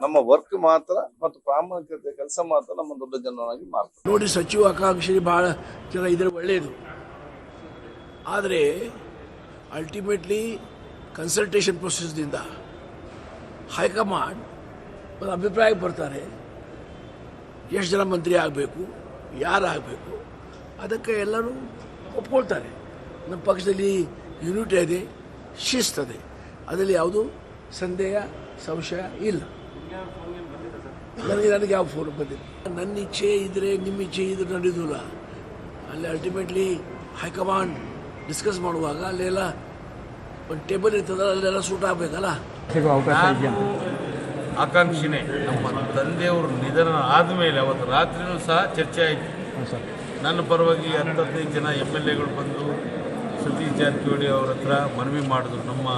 ನಮ್ಮ ವರ್ಕ್ ಮಾತ್ರ ಮತ್ತು ಪ್ರಾಮಾಣಿಕತೆ ಕೆಲಸ ಮಾತ್ರ ನಮ್ಮ ದೊಡ್ಡ ಜನರಾಗಿ ಮಾಡ್ತಾರೆ. ನೋಡಿ, ಸಚಿವ ಆಕಾಂಕ್ಷಿ ಬಹಳ ಜನ ಇದ್ರೆ ಒಳ್ಳೆಯದು. ಆದರೆ ಅಲ್ಟಿಮೇಟ್ಲಿ ಕನ್ಸಲ್ಟೇಷನ್ ಪ್ರೊಸೆಸ್ನಿಂದ ಹೈಕಮಾಂಡ್ ಒಂದು ಅಭಿಪ್ರಾಯಕ್ಕೆ ಬರ್ತಾರೆ, ಎಷ್ಟು ಜನ ಮಂತ್ರಿ ಆಗಬೇಕು, ಯಾರು ಆಗಬೇಕು, ಅದಕ್ಕೆ ಎಲ್ಲರೂ ಒಪ್ಕೊಳ್ತಾರೆ. ನಮ್ಮ ಪಕ್ಷದಲ್ಲಿ ಯೂನಿಟಿ ಇದೆ, ಶಿಸ್ತದೆ, ಅದರಲ್ಲಿ ಯಾವುದೂ ಸಂದೇಹ ಸಂಶಯ ಇಲ್ಲ. ನನಗೆ ಯಾವ ಫೋನ್ ಬಂದಿಲ್ಲ. ನನ್ನ ಇಚ್ಛೆ ಇದ್ರೆ ನಿಮ್ಮ ಇಚ್ಛೆ ಇದ್ರೆ ನಡೆಯೋದಿಲ್ಲ. ಅಲ್ಲಿ ಅಲ್ಟಿಮೇಟ್ಲಿ ಹೈಕಮಾಂಡ್ ಡಿಸ್ಕಸ್ ಮಾಡುವಾಗ ಅಲ್ಲೆಲ್ಲ ಒಂದು ಟೇಬಲ್ ಇರ್ತದಲ್ಲ, ಅಲ್ಲೆಲ್ಲ ಸೂಟ್ ಆಗಬೇಕಲ್ಲ. ಆಕಾಂಕ್ಷಿನೇ. ನಮ್ಮ ತಂದೆಯವರು ನಿಧನ ಆದಮೇಲೆ ಅವತ್ತು ರಾತ್ರಿನೂ ಸಹ ಚರ್ಚೆ ಆಯಿತು. ನನ್ನ ಪರವಾಗಿ 10-15 ಜನ MLAಗಳು ಬಂದು ಸತೀಶ್ ಜಾರಕಿಹೊಳಿ ಅವ್ರ ಹತ್ರ ಮನವಿ ಮಾಡಿದ್ರು, ನಮ್ಮ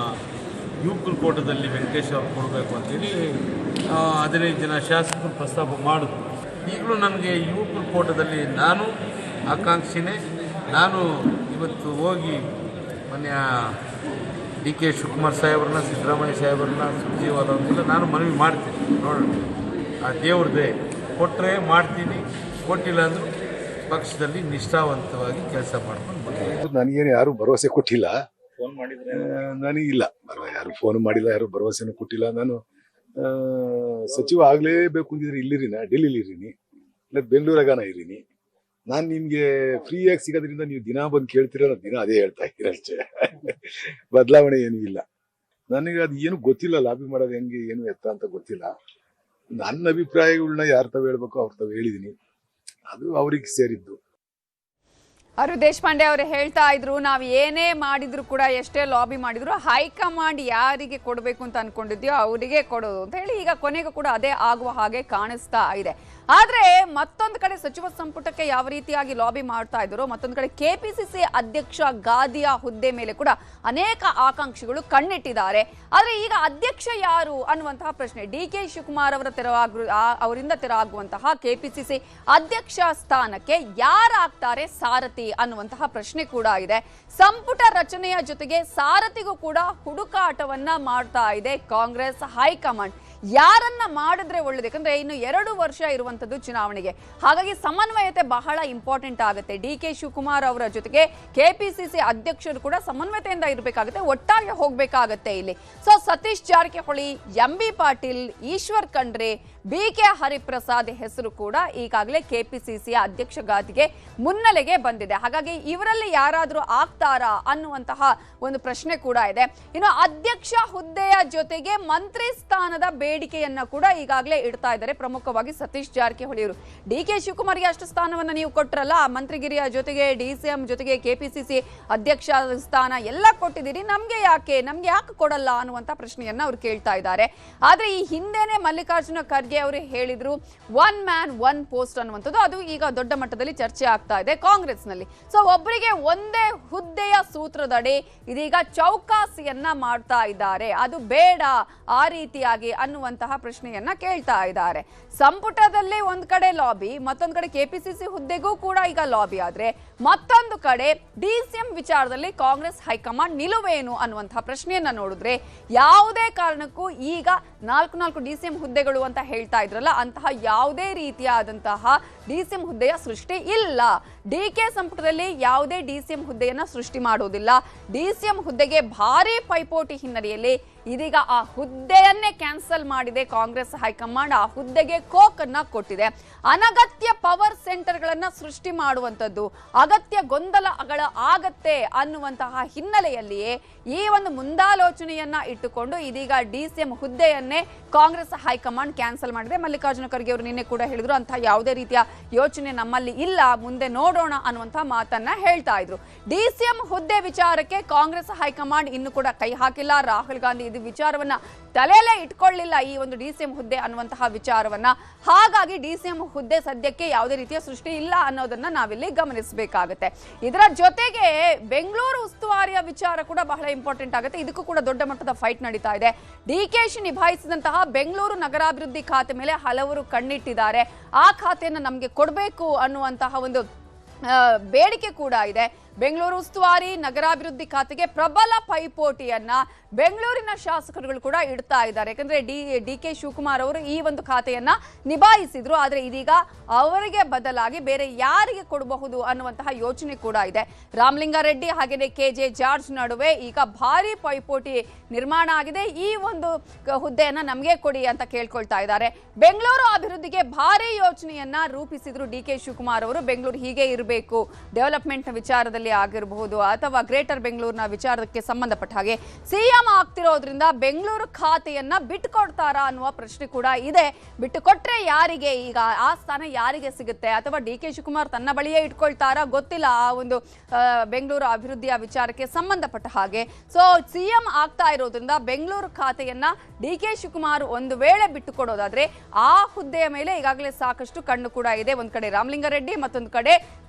ಯುವಕರ ಕೋಟದಲ್ಲಿ ವೆಂಕಟೇಶ್ ಅವ್ರು ಕೊಡಬೇಕು ಅಂತೇಳಿ 15 ಜನ ಶಾಸಕರು ಪ್ರಸ್ತಾಪ ಮಾಡಿದ್ರು. ಈಗಲೂ ನನಗೆ ಯುವಕರ ಕೋಟದಲ್ಲಿ ನಾನು ಆಕಾಂಕ್ಷಿನೇ. ನಾನು ಇವತ್ತು ಹೋಗಿ ಮೊನ್ನೆ DK ಶಿವಕುಮಾರ್ ಸಾಹೇಬ್ರನ್ನ, ಸಿದ್ದರಾಮಯ್ಯ ಸಾಹೇಬ್ರನ್ನ, ಸುರ್ಜೇವಾಲ ಅವ್ರನ್ನೆಲ್ಲ ನಾನು ಮನವಿ ಮಾಡ್ತೀನಿ. ನೋಡೋಣ, ಆ ದೇವ್ರದ್ದೇ ಕೊಟ್ಟರೆ ಮಾಡ್ತೀನಿ, ಕೊಟ್ಟಿಲ್ಲ ಅಂದರೂ ಪಕ್ಷದಲ್ಲಿ ನಿಷ್ಠಾವಂತವಾಗಿ ಕೆಲಸ ಮಾಡ್ಕೊಂಡು ಬರ್ತೀನಿ. ನನಗೇನು ಯಾರು ಭರವಸೆ ಕೊಟ್ಟಿಲ್ಲ, ನನಗಿಲ್ಲ, ಯಾರು ಫೋನ್ ಮಾಡಿಲ್ಲ, ಯಾರು ಭರವಸೆನೂ ಕೊಟ್ಟಿಲ್ಲ. ನಾನು ಸಚಿವ ಆಗಲೇಬೇಕು ಅಂದಿದ್ರೆ ಇಲ್ಲಿರಿನ, ಡೆಲ್ಲಿಲಿ ಇರೀನಿ, ಇಲ್ಲ ಬೆಂಗಳೂರಾಗನ ಇರೀನಿ. ನಾನು ನಿಮ್ಗೆ ಫ್ರೀಯಾಗಿ ಸಿಗೋದ್ರಿಂದ ನೀವು ದಿನ ಬಂದು ಕೇಳ್ತೀರ, ದಿನ ಅದೇ ಹೇಳ್ತಾ ಇದ್ದೀರ ಅಷ್ಟೇ. ಬದಲಾವಣೆ ಏನೂ ಇಲ್ಲ. ನನಗೆ ಅದು ಏನು ಗೊತ್ತಿಲ್ಲ, ಲಾಬಿ ಮಾಡೋದು ಹೆಂಗೆ ಏನು ಎತ್ತ ಅಂತ ಗೊತ್ತಿಲ್ಲ. ನನ್ನ ಅಭಿಪ್ರಾಯಗಳನ್ನ ಯಾರು ತಾವು ಹೇಳ್ಬೇಕು ಅವ್ರು ತಾವು ಹೇಳಿದೀನಿ, ಅದು ಅವ್ರಿಗೆ ಸೇರಿದ್ದು. ಅವರು ದೇಶಪಾಂಡೆ ಅವರು ಹೇಳ್ತಾ ಇದ್ರು, ನಾವು ಏನೇ ಮಾಡಿದ್ರು ಕೂಡ, ಎಷ್ಟೇ ಲಾಬಿ ಮಾಡಿದ್ರು ಹೈಕಮಾಂಡ್ ಯಾರಿಗೆ ಕೊಡಬೇಕು ಅಂತ ಅನ್ಕೊಂಡಿದ್ಯೋ ಅವರಿಗೆ ಕೊಡೋದು ಅಂತ ಹೇಳಿ ಈಗ ಕೊನೆಗೂ ಕೂಡ ಅದೇ ಆಗುವ ಹಾಗೆ ಕಾಣಿಸ್ತಾ ಇದೆ. ಆದ್ರೆ ಮತ್ತೊಂದು ಕಡೆ ಸಚಿವ ಸಂಪುಟಕ್ಕೆ ಯಾವ ರೀತಿಯಾಗಿ ಲಾಬಿ ಮಾಡ್ತಾ ಇದ್ರು, ಮತ್ತೊಂದು ಕಡೆ KPCC ಅಧ್ಯಕ್ಷ ಗಾದಿಯ ಹುದ್ದೆ ಮೇಲೆ ಕೂಡ ಅನೇಕ ಆಕಾಂಕ್ಷಿಗಳು ಕಣ್ಣಿಟ್ಟಿದ್ದಾರೆ. ಆದ್ರೆ ಈಗ ಅಧ್ಯಕ್ಷ ಯಾರು ಅನ್ನುವಂತಹ ಪ್ರಶ್ನೆ, DK ಶಿವಕುಮಾರ್ ಅವರಿಂದ ತೆರವಾಗುವಂತಹ KPCC ಅಧ್ಯಕ್ಷ ಸ್ಥಾನಕ್ಕೆ ಯಾರಾಗ್ತಾರೆ ಸಾರಥಿ ಅನ್ನುವಂತಹ ಪ್ರಶ್ನೆ ಕೂಡ ಇದೆ. ಸಂಪುಟ ರಚನೆಯ ಜೊತೆಗೆ ಸಾರಥಿಗೂ ಕೂಡ ಹುಡುಕಾಟವನ್ನ ಮಾಡ್ತಾ ಇದೆ ಕಾಂಗ್ರೆಸ್ ಹೈಕಮಾಂಡ್. ಯಾರನ್ನ ಮಾಡಿದ್ರೆ ಒಳ್ಳೇದು, ಯಾಕಂದ್ರೆ ಇನ್ನು 2 ವರ್ಷ ಇರುವಂತದ್ದು ಚುನಾವಣೆಗೆ. ಹಾಗಾಗಿ ಸಮನ್ವಯತೆ ಬಹಳ ಇಂಪಾರ್ಟೆಂಟ್ ಆಗುತ್ತೆ. ಡಿ ಕೆ ಶಿವಕುಮಾರ್ ಅವರ ಜೊತೆಗೆ ಕೆಪಿಸಿಸಿ ಅಧ್ಯಕ್ಷರು ಕೂಡ ಸಮನ್ವಯತೆಯಿಂದ ಇರಬೇಕಾಗುತ್ತೆ, ಒಟ್ಟಾಗಿ ಹೋಗ್ಬೇಕಾಗತ್ತೆ ಇಲ್ಲಿ. So Satish Jarkiholi, MB Patil, Eshwar Khandre, BK Hariprasad ಹೆಸರು ಕೂಡ ಈಗಾಗಲೇ ಕೆಪಿಸಿಸಿಯ ಅಧ್ಯಕ್ಷ ಗಾದಿಗೆ ಮುನ್ನೆಲೆಗೆ ಬಂದಿದೆ. ಹಾಗಾಗಿ ಇವರಲ್ಲಿ ಯಾರಾದರೂ ಆಗ್ತಾರಾ ಅನ್ನುವಂತಹ ಒಂದು ಪ್ರಶ್ನೆ ಕೂಡ ಇದೆ. ಇನ್ನು ಅಧ್ಯಕ್ಷ ಹುದ್ದೆಯ ಜೊತೆಗೆ ಮಂತ್ರಿ ಸ್ಥಾನದ ಬೇಡಿಕೆಯನ್ನ ಕೂಡ ಈಗಾಗಲೇ ಇಡ್ತಾ ಇದ್ದಾರೆ, ಪ್ರಮುಖವಾಗಿ ಸತೀಶ್ ಜಾರಕಿಹೊಳಿ ಅವರು. DK ಶಿವಕುಮಾರ್ಗೆ ಅಷ್ಟು ಸ್ಥಾನವನ್ನ ನೀವು ಕೊಟ್ಟರಲ್ಲ, ಮಂತ್ರಿಗಿರಿಯ ಜೊತೆಗೆ DCM ಜೊತೆಗೆ ಕೆಪಿಸಿಸಿ ಅಧ್ಯಕ್ಷ ಸ್ಥಾನ ಎಲ್ಲ ಕೊಟ್ಟಿದ್ದೀರಿ, ನಮ್ಗೆ ಯಾಕೆ ಕೊಡಲ್ಲ ಅನ್ನುವಂತ ಪ್ರಶ್ನೆಯನ್ನ ಅವ್ರು ಕೇಳ್ತಾ ಇದ್ದಾರೆ. ಆದ್ರೆ ಈ ಹಿಂದೆನೆ ಮಲ್ಲಿಕಾರ್ಜುನ ಖರ್ಗೆ ಅವರು ಹೇಳಿದ್ರು 1 man 1 post ಅನ್ನುವಂಥದ್ದು, ಅದು ಈಗ ದೊಡ್ಡ ಮಟ್ಟದಲ್ಲಿ ಚರ್ಚೆ ಆಗ್ತಾ ಇದೆ ಕಾಂಗ್ರೆಸ್ನಲ್ಲಿ. ಸೊ ಒಬ್ಬರಿಗೆ ಒಂದೇ ಹುದ್ದೆಯ ಸೂತ್ರದಡಿ ಇದೀಗ ಚೌಕಾಸಿಯನ್ನ ಮಾಡ್ತಾ ಇದ್ದಾರೆ, ಅದು ಬೇಡ ಆ ರೀತಿಯಾಗಿ ಅನ್ನುವಂತಹ ಪ್ರಶ್ನೆಯನ್ನ ಕೇಳ್ತಾ ಇದ್ದಾರೆ. ಸಂಪುಟದಲ್ಲಿ ಒಂದ್ ಕಡೆ ಲಾಬಿ, ಮತ್ತೊಂದ್ ಕಡೆ ಕೆಪಿಸಿಸಿ ಹುದ್ದೆಗೂ ಕೂಡ ಈಗ ಲಾಬಿ ಆದ್ರೆ, ಮತ್ತೊಂದು ಕಡೆ DCM ವಿಚಾರದಲ್ಲಿ ಕಾಂಗ್ರೆಸ್ ಹೈಕಮಾಂಡ್ ನಿಲುವೇನು ಅನ್ನುವಂತಹ ಪ್ರಶ್ನೆಯನ್ನ ನೋಡಿದ್ರೆ ಯಾವುದೇ ಕಾರಣಕ್ಕೂ ಈಗ 4 DCM ಹುದ್ದೆಗಳು ಅಂತ ಹೇಳ್ತಾ ಇದ್ರಲ್ಲ, ಅಂತಹ ಯಾವುದೇ ರೀತಿಯಾದಂತಹ DCM ಹುದ್ದೆಯ ಸೃಷ್ಟಿ ಇಲ್ಲ. DK ಸಂಪುಟದಲ್ಲಿ ಯಾವುದೇ DCM ಹುದ್ದೆಯನ್ನ ಸೃಷ್ಟಿ ಮಾಡೋದಿಲ್ಲ. DCM ಹುದ್ದೆಗೆ ಭಾರಿ ಪೈಪೋಟಿ ಹಿನ್ನೆಲೆಯಲ್ಲಿ ಇದೀಗ ಆ ಹುದ್ದೆಯನ್ನೇ ಕ್ಯಾನ್ಸಲ್ ಮಾಡಿದೆ ಕಾಂಗ್ರೆಸ್ ಹೈಕಮಾಂಡ್, ಆ ಹುದ್ದೆಗೆ ಕೋಕ್ ಅನ್ನ ಕೊಟ್ಟಿದೆ. ಅನಗತ್ಯ ಪವರ್ ಸೆಂಟರ್ಗಳನ್ನ ಸೃಷ್ಟಿ ಮಾಡುವಂತದ್ದು, ಅಗತ್ಯ ಗೊಂದಲಗಳ ಆಗತ್ತೆ ಅನ್ನುವಂತಹ ಹಿನ್ನೆಲೆಯಲ್ಲಿಯೇ ಈ ಒಂದು ಮುಂದಾಲೋಚನೆಯನ್ನ ಇಟ್ಟುಕೊಂಡು ಇದೀಗ DCM ಹುದ್ದೆಯನ್ನೇ ಕಾಂಗ್ರೆಸ್ ಹೈಕಮಾಂಡ್ ಕ್ಯಾನ್ಸಲ್ ಮಾಡಿದೆ. ಮಲ್ಲಿಕಾರ್ಜುನ ಖರ್ಗೆ ಅವರು ನಿನ್ನೆ ಕೂಡ ಹೇಳಿದ್ರು, ಅಂತಹ ಯಾವುದೇ ರೀತಿಯ ಯೋಚನೆ ನಮ್ಮಲ್ಲಿ ಇಲ್ಲ, ಮುಂದೆ ನೋಡೋಣ ಅನ್ನುವಂತಹ ಮಾತನ್ನ ಹೇಳ್ತಾ ಇದ್ರು. DCM ಹುದ್ದೆ ವಿಚಾರಕ್ಕೆ ಕಾಂಗ್ರೆಸ್ ಹೈಕಮಾಂಡ್ ಇನ್ನು ಕೂಡ ಕೈ ಹಾಕಿಲ್ಲ. ರಾಹುಲ್ ಗಾಂಧಿ ಇದು ವಿಚಾರವನ್ನ ತಲೆಯಲ್ಲೇ ಇಟ್ಕೊಳ್ಳಿಲ್ಲ, ಈ ಒಂದು DCM ಹುದ್ದೆ ಅನ್ನುವಂತಹ ವಿಚಾರವನ್ನ. ಹಾಗಾಗಿ DCM ಹುದ್ದೆ ಸದ್ಯಕ್ಕೆ ಯಾವುದೇ ರೀತಿಯ ಸೃಷ್ಟಿ ಇಲ್ಲ ಅನ್ನೋದನ್ನ ನಾವಿಲ್ಲಿ ಗಮನಿಸಬೇಕಾಗುತ್ತೆ. ಇದರ ಜೊತೆಗೆ ಬೆಂಗಳೂರು ಉಸ್ತುವಾರಿಯ ವಿಚಾರ ಕೂಡ ಬಹಳ ಇಂಪಾರ್ಟೆಂಟ್ ಆಗುತ್ತೆ. ಇದಕ್ಕೂ ಕೂಡ ದೊಡ್ಡ ಮಟ್ಟದ ಫೈಟ್ ನಡೀತಾ ಇದೆ. DKಶಿ ನಿಭಾಯಿಸಿದಂತಹ ಬೆಂಗಳೂರು ನಗರಾಭಿವೃದ್ಧಿ ಖಾತೆ ಮೇಲೆ ಹಲವರು ಕಣ್ಣಿಟ್ಟಿದ್ದಾರೆ. ಆ ಖಾತೆಯನ್ನು ನಮಗೆ ಕೊಡಬೇಕು ಅನ್ನುವಂತಹ ಒಂದು ಬೇಡಿಕೆ ಕೂಡ ಇದೆ. ಬೆಂಗಳೂರು ಉಸ್ತುವಾರಿ ನಗರಾಭಿವೃದ್ಧಿ ಖಾತೆಗೆ ಪ್ರಬಲ ಪೈಪೋಟಿಯನ್ನ ಬೆಂಗಳೂರಿನ ಶಾಸಕರುಗಳು ಕೂಡ ಇಡ್ತಾ ಇದ್ದಾರೆ. ಯಾಕಂದ್ರೆ DK ಶಿವಕುಮಾರ್ ಅವರು ಈ ಒಂದು ಖಾತೆಯನ್ನ ನಿಭಾಯಿಸಿದ್ರು, ಆದ್ರೆ ಇದೀಗ ಅವರಿಗೆ ಬದಲಾಗಿ ಬೇರೆ ಯಾರಿಗೆ ಕೊಡಬಹುದು ಅನ್ನುವಂತಹ ಯೋಚನೆ ಕೂಡ ಇದೆ. ರಾಮಲಿಂಗಾರೆಡ್ಡಿ ಹಾಗೆಯೇ KJ ಜಾರ್ಜ್ ನಡುವೆ ಈಗ ಭಾರಿ ಪೈಪೋಟಿ ನಿರ್ಮಾಣ ಆಗಿದೆ. ಈ ಒಂದು ಹುದ್ದೆಯನ್ನ ನಮಗೆ ಕೊಡಿ ಅಂತ ಕೇಳ್ಕೊಳ್ತಾ ಇದ್ದಾರೆ. ಬೆಂಗಳೂರು ಅಭಿವೃದ್ಧಿಗೆ ಭಾರಿ ಯೋಜನೆಯನ್ನ ರೂಪಿಸಿದ್ರು DK ಶಿವಕುಮಾರ್ ಅವರು. ಬೆಂಗಳೂರು ಹೀಗೆ ಇರಬೇಕು, ಡೆವಲಪ್ಮೆಂಟ್ ವಿಚಾರದಲ್ಲಿ ಆಗಿರಬಹುದು ಅಥವಾ ಗ್ರೇಟರ್ ಬೆಂಗಳೂರಿನ ವಿಚಾರಕ್ಕೆ ಸಂಬಂಧಪಟ್ಟ ಹಾಗೆ CM ಆಗ್ತಿರೋದ್ರಿಂದ ಬೆಂಗಳೂರು ಖಾತೆಯನ್ನ ಬಿಟ್ಟುಕೊಡ್ತಾರಾ ಅನ್ನುವ ಪ್ರಶ್ನೆ ಕೂಡ ಇದೆ. ಬಿಟ್ಟುಕೊಟ್ರೆ ಯಾರಿಗೆ ಈಗ ಆ ಸ್ಥಾನ ಯಾರಿಗೆ ಸಿಗುತ್ತೆ, ಅಥವಾ DK ಶಿವಕುಮಾರ್ ತನ್ನ ಬಳಿಯೇ ಇಟ್ಕೊಳ್ತಾರಾ ಗೊತ್ತಿಲ್ಲ ಆ ಒಂದು ಬೆಂಗಳೂರು ಅಭಿವೃದ್ಧಿಯ ವಿಚಾರಕ್ಕೆ ಸಂಬಂಧಪಟ್ಟ ಹಾಗೆ. ಸೊ CM ಆಗ್ತಾ ಇರೋದ್ರಿಂದ ಬೆಂಗಳೂರು ಖಾತೆಯನ್ನ DK ಶಿವಕುಮಾರ್ ಒಂದು ವೇಳೆ ಬಿಟ್ಟುಕೊಡೋದಾದ್ರೆ ಆ ಹುದ್ದೆಯ ಮೇಲೆ ಈಗಾಗಲೇ ಸಾಕಷ್ಟು ಕಣ್ಣು ಕೂಡ ಇದೆ. ಒಂದ್ ಕಡೆ ರಾಮಲಿಂಗಾರೆಡ್ಡಿ, ಮತ್ತೊಂದು ಕಡೆ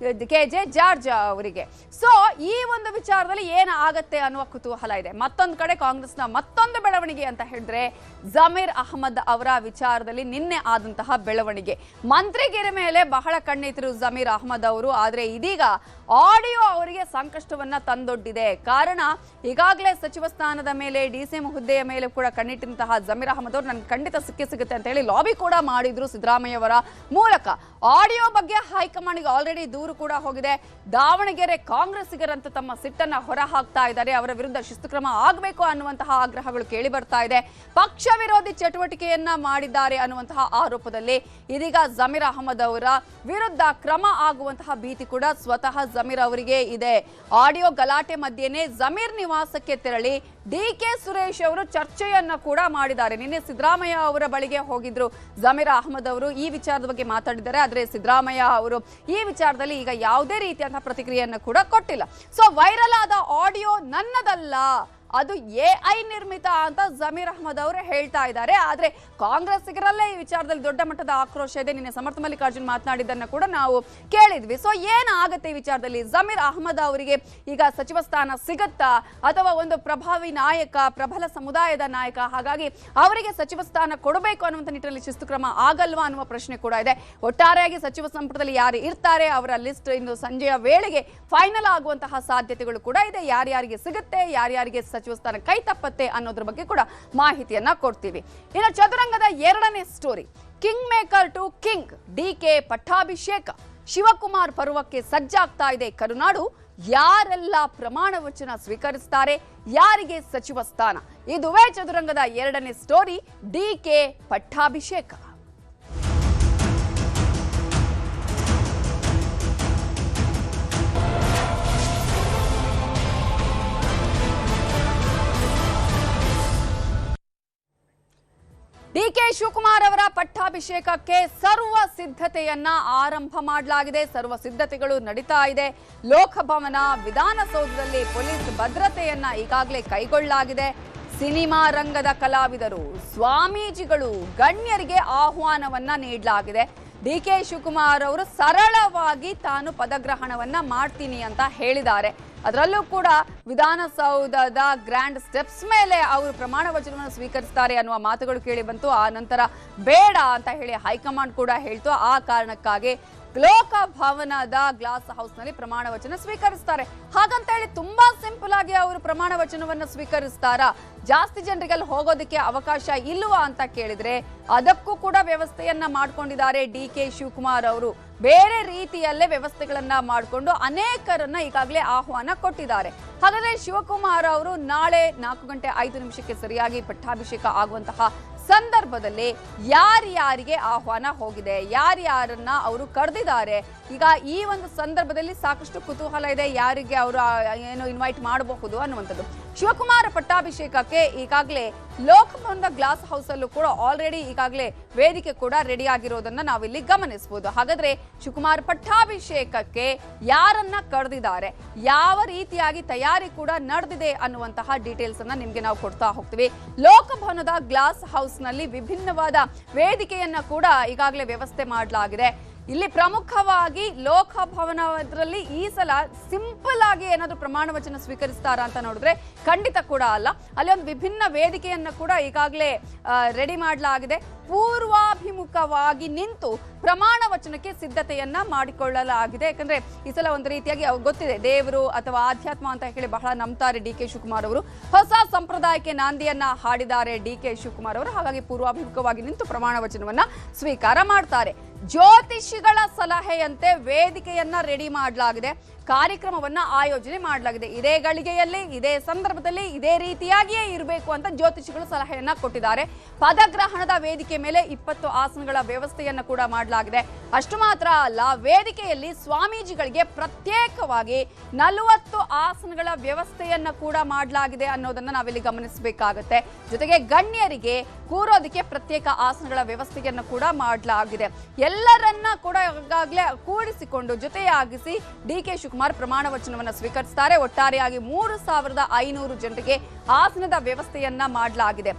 KJ ಜಾರ್ಜ್ ಅವರಿಗೆ. ಸೊ ಈ ಒಂದು ವಿಚಾರದಲ್ಲಿ ಏನು ಆಗತ್ತೆ ಅನ್ನುವ ಕುತೂಹಲ ಇದೆ. ಮತ್ತೊಂದು ಕಡೆ ಕಾಂಗ್ರೆಸ್ನ ಮತ್ತೊಂದು ಬೆಳವಣಿಗೆ ಅಂತ ಹೇಳಿದ್ರೆ ಜಮೀರ್ ಅಹಮದ್ ಅವರ ವಿಚಾರದಲ್ಲಿ ನಿನ್ನೆ ಆದಂತಹ ಬೆಳವಣಿಗೆ. ಮಂತ್ರಿಗಿರಿ ಮೇಲೆ ಬಹಳ ಕಣ್ಣಿಟ್ಟರು ಜಮೀರ್ ಅಹಮದ್ ಅವರು, ಆದ್ರೆ ಇದೀಗ ಆಡಿಯೋ ಅವರಿಗೆ ಸಂಕಷ್ಟವನ್ನ ತಂದೊಡ್ಡಿದೆ. ಕಾರಣ ಈಗಾಗಲೇ ಸಚಿವ ಸ್ಥಾನದ ಮೇಲೆ DCM ಹುದ್ದೆಯ ಮೇಲೆ ಕೂಡ ಕಣ್ಣಿಟ್ಟಂತಹ ಜಮೀರ್ ಅಹಮದ್ ಅವರು ನನ್ಗೆ ಖಂಡಿತ ಸಿಗುತ್ತೆ ಅಂತ ಹೇಳಿ ಲಾಬಿ ಕೂಡ ಮಾಡಿದ್ರು ಸಿದ್ದರಾಮಯ್ಯ ಅವರ ಮೂಲಕ. ಆಡಿಯೋ ಬಗ್ಗೆ ಹೈಕಮಾಂಡ್ಗೆ ಆಲ್ರೆಡಿ ದೂರು ಕೂಡ ಹೋಗಿದೆ. ದಾವಣಗೆರೆ ಕಾಂಗ್ರೆಸ್ಸಿಗರಂತ ತಮ್ಮ ಸಿಟ್ಟನ್ನ ಹೊರ ಹಾಕ್ತಾ ಇದ್ದಾರೆ. ಅವರ ವಿರುದ್ಧ ಶಿಸ್ತು ಕ್ರಮ ಆಗಬೇಕು ಅನ್ನುವಂತಹ ಆಗ್ರಹಗಳು ಕೇಳಿ ಬರ್ತಾ ಇದೆ. ಪಕ್ಷ ವಿರೋಧಿ ಚಟುವಟಿಕೆಯನ್ನ ಮಾಡಿದ್ದಾರೆ ಅನ್ನುವಂತಹ ಆರೋಪದಲ್ಲಿ ಇದೀಗ ಜಮೀರ್ ಅಹಮದ್ ಅವರ ವಿರುದ್ಧ ಕ್ರಮ ಆಗುವಂತಹ ಭೀತಿ ಕೂಡ ಸ್ವತಃ ಜಮೀರ್ ಅವರಿಗೆ ಇದೆ. ಆಡಿಯೋ ಗಲಾಟೆ ಮಧ್ಯೆನೇ ಜಮೀರ್ ನಿವಾಸಕ್ಕೆ ತೆರಳಿ DK ಸುರೇಶ್ ಅವರು ಚರ್ಚೆಯನ್ನ ಕೂಡ ಮಾಡಿದ್ದಾರೆ. ನಿನ್ನೆ ಸಿದ್ದರಾಮಯ್ಯ ಅವರ ಬಳಿಗೆ ಹೋಗಿದ್ರು ಜಮೀರ್ ಅಹಮದ್ ಅವರು, ಈ ವಿಚಾರದ ಬಗ್ಗೆ ಮಾತಾಡಿದ್ದಾರೆ. ಆದ್ರೆ ಸಿದ್ದರಾಮಯ್ಯ ಅವರು ಈ ವಿಚಾರದಲ್ಲಿ ಈಗ ಯಾವುದೇ ರೀತಿಯಾದ ಪ್ರತಿಕ್ರಿಯೆಯನ್ನು ಕೂಡ ಕೊಟ್ಟಿಲ್ಲ. ಸೊ ವೈರಲ್ ಆದ ಆಡಿಯೋ ನನ್ನದಲ್ಲ, ಅದು AI ನಿರ್ಮಿತ ಅಂತ ಜಮೀರ್ ಅಹಮದ್ ಅವರು ಹೇಳ್ತಾ ಇದ್ದಾರೆ. ಆದ್ರೆ ಕಾಂಗ್ರೆಸ್ಸಿಗರಲ್ಲೇ ಈ ವಿಚಾರದಲ್ಲಿ ದೊಡ್ಡ ಮಟ್ಟದ ಆಕ್ರೋಶ ಇದೆ. ನಿನ್ನೆ ಸಮರ್ಥ ಮಲ್ಲಿಕಾರ್ಜುನ್ ಮಾತನಾಡಿದ್ದನ್ನ ಕೂಡ ನಾವು ಕೇಳಿದ್ವಿ. ಸೊ ಏನಾಗುತ್ತೆ ಈ ವಿಚಾರದಲ್ಲಿ? ಜಮೀರ್ ಅಹಮದ್ ಅವರಿಗೆ ಈಗ ಸಚಿವ ಸ್ಥಾನ ಸಿಗುತ್ತಾ, ಅಥವಾ ಒಂದು ಪ್ರಭಾವಿ ನಾಯಕ, ಪ್ರಬಲ ಸಮುದಾಯದ ನಾಯಕ, ಹಾಗಾಗಿ ಅವರಿಗೆ ಸಚಿವ ಸ್ಥಾನ ಕೊಡಬೇಕು ಅನ್ನುವಂಥ ನಿಟ್ಟಿನಲ್ಲಿ ಶಿಸ್ತು ಕ್ರಮ ಆಗಲ್ವಾ ಅನ್ನುವ ಪ್ರಶ್ನೆ ಕೂಡ ಇದೆ. ಒಟ್ಟಾರೆಯಾಗಿ ಸಚಿವ ಸಂಪುಟದಲ್ಲಿ ಯಾರು ಇರ್ತಾರೆ ಅವರ ಲಿಸ್ಟ್ ಇಂದು ಸಂಜೆಯ ವೇಳೆಗೆ ಫೈನಲ್ ಆಗುವಂತಹ ಸಾಧ್ಯತೆಗಳು ಕೂಡ ಇದೆ. ಯಾರ್ಯಾರಿಗೆ ಸಿಗುತ್ತೆ, ಯಾರ್ಯಾರಿಗೆ ಸಚಿವ ಸ್ಥಾನ ಕೈ ತಪ್ಪತ್ತೆ ಅನ್ನೋದ್ರ ಬಗ್ಗೆ ಕೂಡ ಮಾಹಿತಿಯನ್ನ ಕೊಡ್ತೀವಿ. ಇನ್ನು ಚದುರಂಗದ 2ನೇ story, king maker to king DK ಪಟ್ಟಾಭಿಷೇಕ. ಶಿವಕುಮಾರ್ ಪರ್ವಕ್ಕೆ ಸಜ್ಜಾಗ್ತಾ ಇದೆ ಕರುನಾಡು. ಯಾರೆಲ್ಲ ಪ್ರಮಾಣ ವಚನ ಸ್ವೀಕರಿಸ್ತಾರೆ, ಯಾರಿಗೆ ಸಚಿವ ಸ್ಥಾನ, ಇದುವೇ ಚದುರಂಗದ 2ನೇ ಸ್ಟೋರಿ, ಡಿಕೆ ಪಟ್ಟಾಭಿಷೇಕ. ಡಿಕೆ ಶಿವಕುಮಾರ್ ಅವರ ಪಟ್ಟಾಭಿಷೇಕಕ್ಕೆ ಸರ್ವ ಸಿದ್ಧತೆಯನ್ನ ಆರಂಭ ಮಾಡಲಾಗಿದೆ. ಸರ್ವ ಸಿದ್ಧತೆಗಳು ನಡೀತಾ ಇದೆ. ಲೋಕಭವನ, ವಿಧಾನಸೌಧದಲ್ಲಿ ಪೊಲೀಸ್ ಭದ್ರತೆಯನ್ನ ಈಗಾಗಲೇ ಕೈಗೊಳ್ಳಲಾಗಿದೆ. ಸಿನಿಮಾ ರಂಗದ ಕಲಾವಿದರು, ಸ್ವಾಮೀಜಿಗಳು, ಗಣ್ಯರಿಗೆ ಆಹ್ವಾನವನ್ನ ನೀಡಲಾಗಿದೆ. ಡಿಕೆ ಶಿವಕುಮಾರ್ ಅವರು ಸರಳವಾಗಿ ತಾನು ಪದಗ್ರಹಣವನ್ನ ಮಾಡ್ತೀನಿ ಅಂತ ಹೇಳಿದ್ದಾರೆ. ಅದರಲ್ಲೂ ಕೂಡ ವಿಧಾನಸೌಧದ ಗ್ರ್ಯಾಂಡ್ ಸ್ಟೆಪ್ಸ್ ಮೇಲೆ ಅವರು ಪ್ರಮಾಣ ವಚನವನ್ನು ಸ್ವೀಕರಿಸ್ತಾರೆ ಅನ್ನುವ ಮಾತುಗಳು ಕೇಳಿ ಬಂತು. ಆ ನಂತರ ಬೇಡ ಅಂತ ಹೇಳಿ ಹೈಕಮಾಂಡ್ ಕೂಡ ಹೇಳ್ತು. ಆ ಕಾರಣಕ್ಕಾಗಿ ಲೋಕಭವನದ ಗ್ಲಾಸ್ ಹೌಸ್ ನಲ್ಲಿ ಪ್ರಮಾಣ ವಚನ ಸ್ವೀಕರಿಸ್ತಾರೆ. ಹಾಗಂತ ಹೇಳಿ ತುಂಬಾ ಸಿಂಪಲ್ ಆಗಿ ಅವರು ಪ್ರಮಾಣ ವಚನವನ್ನ ಸ್ವೀಕರಿಸ್ತಾರಾ, ಜಾಸ್ತಿ ಜನರಿಗೆ ಅಲ್ಲಿ ಹೋಗೋದಕ್ಕೆ ಅವಕಾಶ ಇಲ್ವಾ ಅಂತ ಕೇಳಿದ್ರೆ ಅದಕ್ಕೂ ಕೂಡ ವ್ಯವಸ್ಥೆಯನ್ನ ಮಾಡ್ಕೊಂಡಿದ್ದಾರೆ ಡಿಕೆ ಶಿವಕುಮಾರ್ ಅವರು. ಬೇರೆ ರೀತಿಯಲ್ಲೇ ವ್ಯವಸ್ಥೆಗಳನ್ನ ಮಾಡಿಕೊಂಡು ಅನೇಕರನ್ನ ಈಗಾಗಲೇ ಆಹ್ವಾನ ಕೊಟ್ಟಿದ್ದಾರೆ. ಹಾಗಾದ್ರೆ ಶಿವಕುಮಾರ್ ಅವರು ನಾಳೆ 4:05 ಸರಿಯಾಗಿ ಪಟ್ಟಾಭಿಷೇಕ ಆಗುವಂತಹ ಸಂದರ್ಭದಲ್ಲಿ ಯಾರ್ಯಾರಿಗೆ ಆಹ್ವಾನ ಹೋಗಿದೆ, ಯಾರ್ಯಾರನ್ನ ಅವರು ಕರೆದಿದ್ದಾರೆ, ಈಗ ಈ ಒಂದು ಸಂದರ್ಭದಲ್ಲಿ ಸಾಕಷ್ಟು ಕುತೂಹಲ ಇದೆ. ಯಾರಿಗೆ ಅವರು ಏನು ಇನ್ವೈಟ್ ಮಾಡಬಹುದು ಅನ್ನುವಂಥದ್ದು. ಶಿವಕುಮಾರ್ ಪಟ್ಟಾಭಿಷೇಕಕ್ಕೆ ಈಗಾಗಲೇ ಲೋಕಭವನದ ಗ್ಲಾಸ್ ಹೌಸ್ ಅಲ್ಲೂ ಕೂಡ ಆಲ್ರೆಡಿ ಈಗಾಗಲೇ ವೇದಿಕೆ ಕೂಡ ರೆಡಿ ಆಗಿರೋದನ್ನ ನಾವಿಲ್ಲಿ ಗಮನಿಸಬಹುದು. ಹಾಗಾದ್ರೆ ಶಿವಕುಮಾರ್ ಪಟ್ಟಾಭಿಷೇಕಕ್ಕೆ ಯಾರನ್ನ ಕರೆದಿದ್ದಾರೆ, ಯಾವ ರೀತಿಯಾಗಿ ತಯಾರಿ ಕೂಡ ನಡೆದಿದೆ ಅನ್ನುವಂತಹ ಡೀಟೇಲ್ಸ್ ಅನ್ನ ನಿಮ್ಗೆ ನಾವು ಕೊಡ್ತಾ ಹೋಗ್ತೀವಿ. ಲೋಕಭವನದ ಗ್ಲಾಸ್ ಹೌಸ್ ನಲ್ಲಿ ವಿಭಿನ್ನವಾದ ವೇದಿಕೆಯನ್ನ ಕೂಡ ಈಗಾಗಲೇ ವ್ಯವಸ್ಥೆ ಮಾಡಲಾಗಿದೆ. ಇಲ್ಲಿ ಪ್ರಮುಖವಾಗಿ ಲೋಕಭವನದಲ್ಲಿ ಈ ಸಲ ಸಿಂಪಲ್ ಆಗಿ ಏನಾದ್ರೂ ಪ್ರಮಾಣ ವಚನ ಸ್ವೀಕರಿಸ್ತಾರ ಅಂತ ನೋಡಿದ್ರೆ ಖಂಡಿತ ಕೂಡ ಅಲ್ಲ. ಅಲ್ಲಿ ಒಂದು ವಿಭಿನ್ನ ವೇದಿಕೆಯನ್ನ ಕೂಡ ಈಗಾಗಲೇ ರೆಡಿ ಮಾಡಲಾಗಿದೆ. ಪೂರ್ವಾಭಿಮುಖವಾಗಿ ನಿಂತು ಪ್ರಮಾಣ ವಚನಕ್ಕೆ ಸಿದ್ಧತೆಯನ್ನ ಮಾಡಿಕೊಳ್ಳಲಾಗಿದೆ. ಯಾಕಂದ್ರೆ ಈ ಸಲ ಒಂದು ರೀತಿಯಾಗಿ ಗೊತ್ತಿದೆ, ದೇವರು ಅಥವಾ ಆಧ್ಯಾತ್ಮ ಅಂತ ಹೇಳಿ ಬಹಳ ನಂಬ್ತಾರೆ ಡಿಕೆ ಶಿವಕುಮಾರ್ ಅವರು. ಹೊಸ ಸಂಪ್ರದಾಯಕ್ಕೆ ನಾಂದಿಯನ್ನ ಹಾಡಿದ್ದಾರೆ ಡಿಕೆ ಶಿವಕುಮಾರ್ ಅವರು. ಹಾಗಾಗಿ ಪೂರ್ವಾಭಿಮುಖವಾಗಿ ನಿಂತು ಪ್ರಮಾಣ ವಚನವನ್ನ ಸ್ವೀಕಾರ ಮಾಡ್ತಾರೆ. ಜ್ಯೋತಿಷಿಗಳ ಸಲಹೆಯಂತೆ ವೇದಿಕೆಯನ್ನ ರೆಡಿ ಮಾಡಲಾಗಿದೆ. ಕಾರ್ಯಕ್ರಮವನ್ನ ಆಯೋಜನೆ ಮಾಡಲಾಗಿದೆ. ಇದೇ ಗಳಿಗೆಯಲ್ಲಿ, ಇದೇ ಸಂದರ್ಭದಲ್ಲಿ, ಇದೇ ರೀತಿಯಾಗಿಯೇ ಇರಬೇಕು ಅಂತ ಜ್ಯೋತಿಷಿಗಳು ಸಲಹೆಯನ್ನ ಕೊಟ್ಟಿದ್ದಾರೆ. ಪದಗ್ರಹಣದ ವೇದಿಕೆ ಮೇಲೆ 20 ಆಸನಗಳ ವ್ಯವಸ್ಥೆಯನ್ನ ಕೂಡ ಮಾಡಲಾಗಿದೆ. ಅಷ್ಟು ಮಾತ್ರ ಅಲ್ಲ, ವೇದಿಕೆಯಲ್ಲಿ ಸ್ವಾಮೀಜಿಗಳಿಗೆ ಪ್ರತ್ಯೇಕವಾಗಿ 40 ಆಸನಗಳ ವ್ಯವಸ್ಥೆಯನ್ನ ಕೂಡ ಮಾಡಲಾಗಿದೆ ಅನ್ನೋದನ್ನ ನಾವಿಲ್ಲಿ ಗಮನಿಸಬೇಕಾಗುತ್ತೆ. ಜೊತೆಗೆ ಗಣ್ಯರಿಗೆ ಕೂರೋದಕ್ಕೆ ಪ್ರತ್ಯೇಕ ಆಸನಗಳ ವ್ಯವಸ್ಥೆಯನ್ನು ಕೂಡ ಮಾಡಲಾಗಿದೆ. ಎಲ್ಲರನ್ನ ಕೂಡ ಈಗಾಗಲೇ ಕೂಡಿಸಿಕೊಂಡು ಜೊತೆಯಾಗಿಸಿ ಡಿಕೆ ಶಿವಕುಮಾರ್ ಪ್ರಮಾಣ ವಚನವನ್ನು ಸ್ವೀಕರಿಸುತ್ತಾರೆ. ಒಟ್ಟಾರೆಯಾಗಿ 3500 ಜನರಿಗೆ ಆಸನದ ವ್ಯವಸ್ಥೆಯನ್ನ ಮಾಡಲಾಗಿದೆ.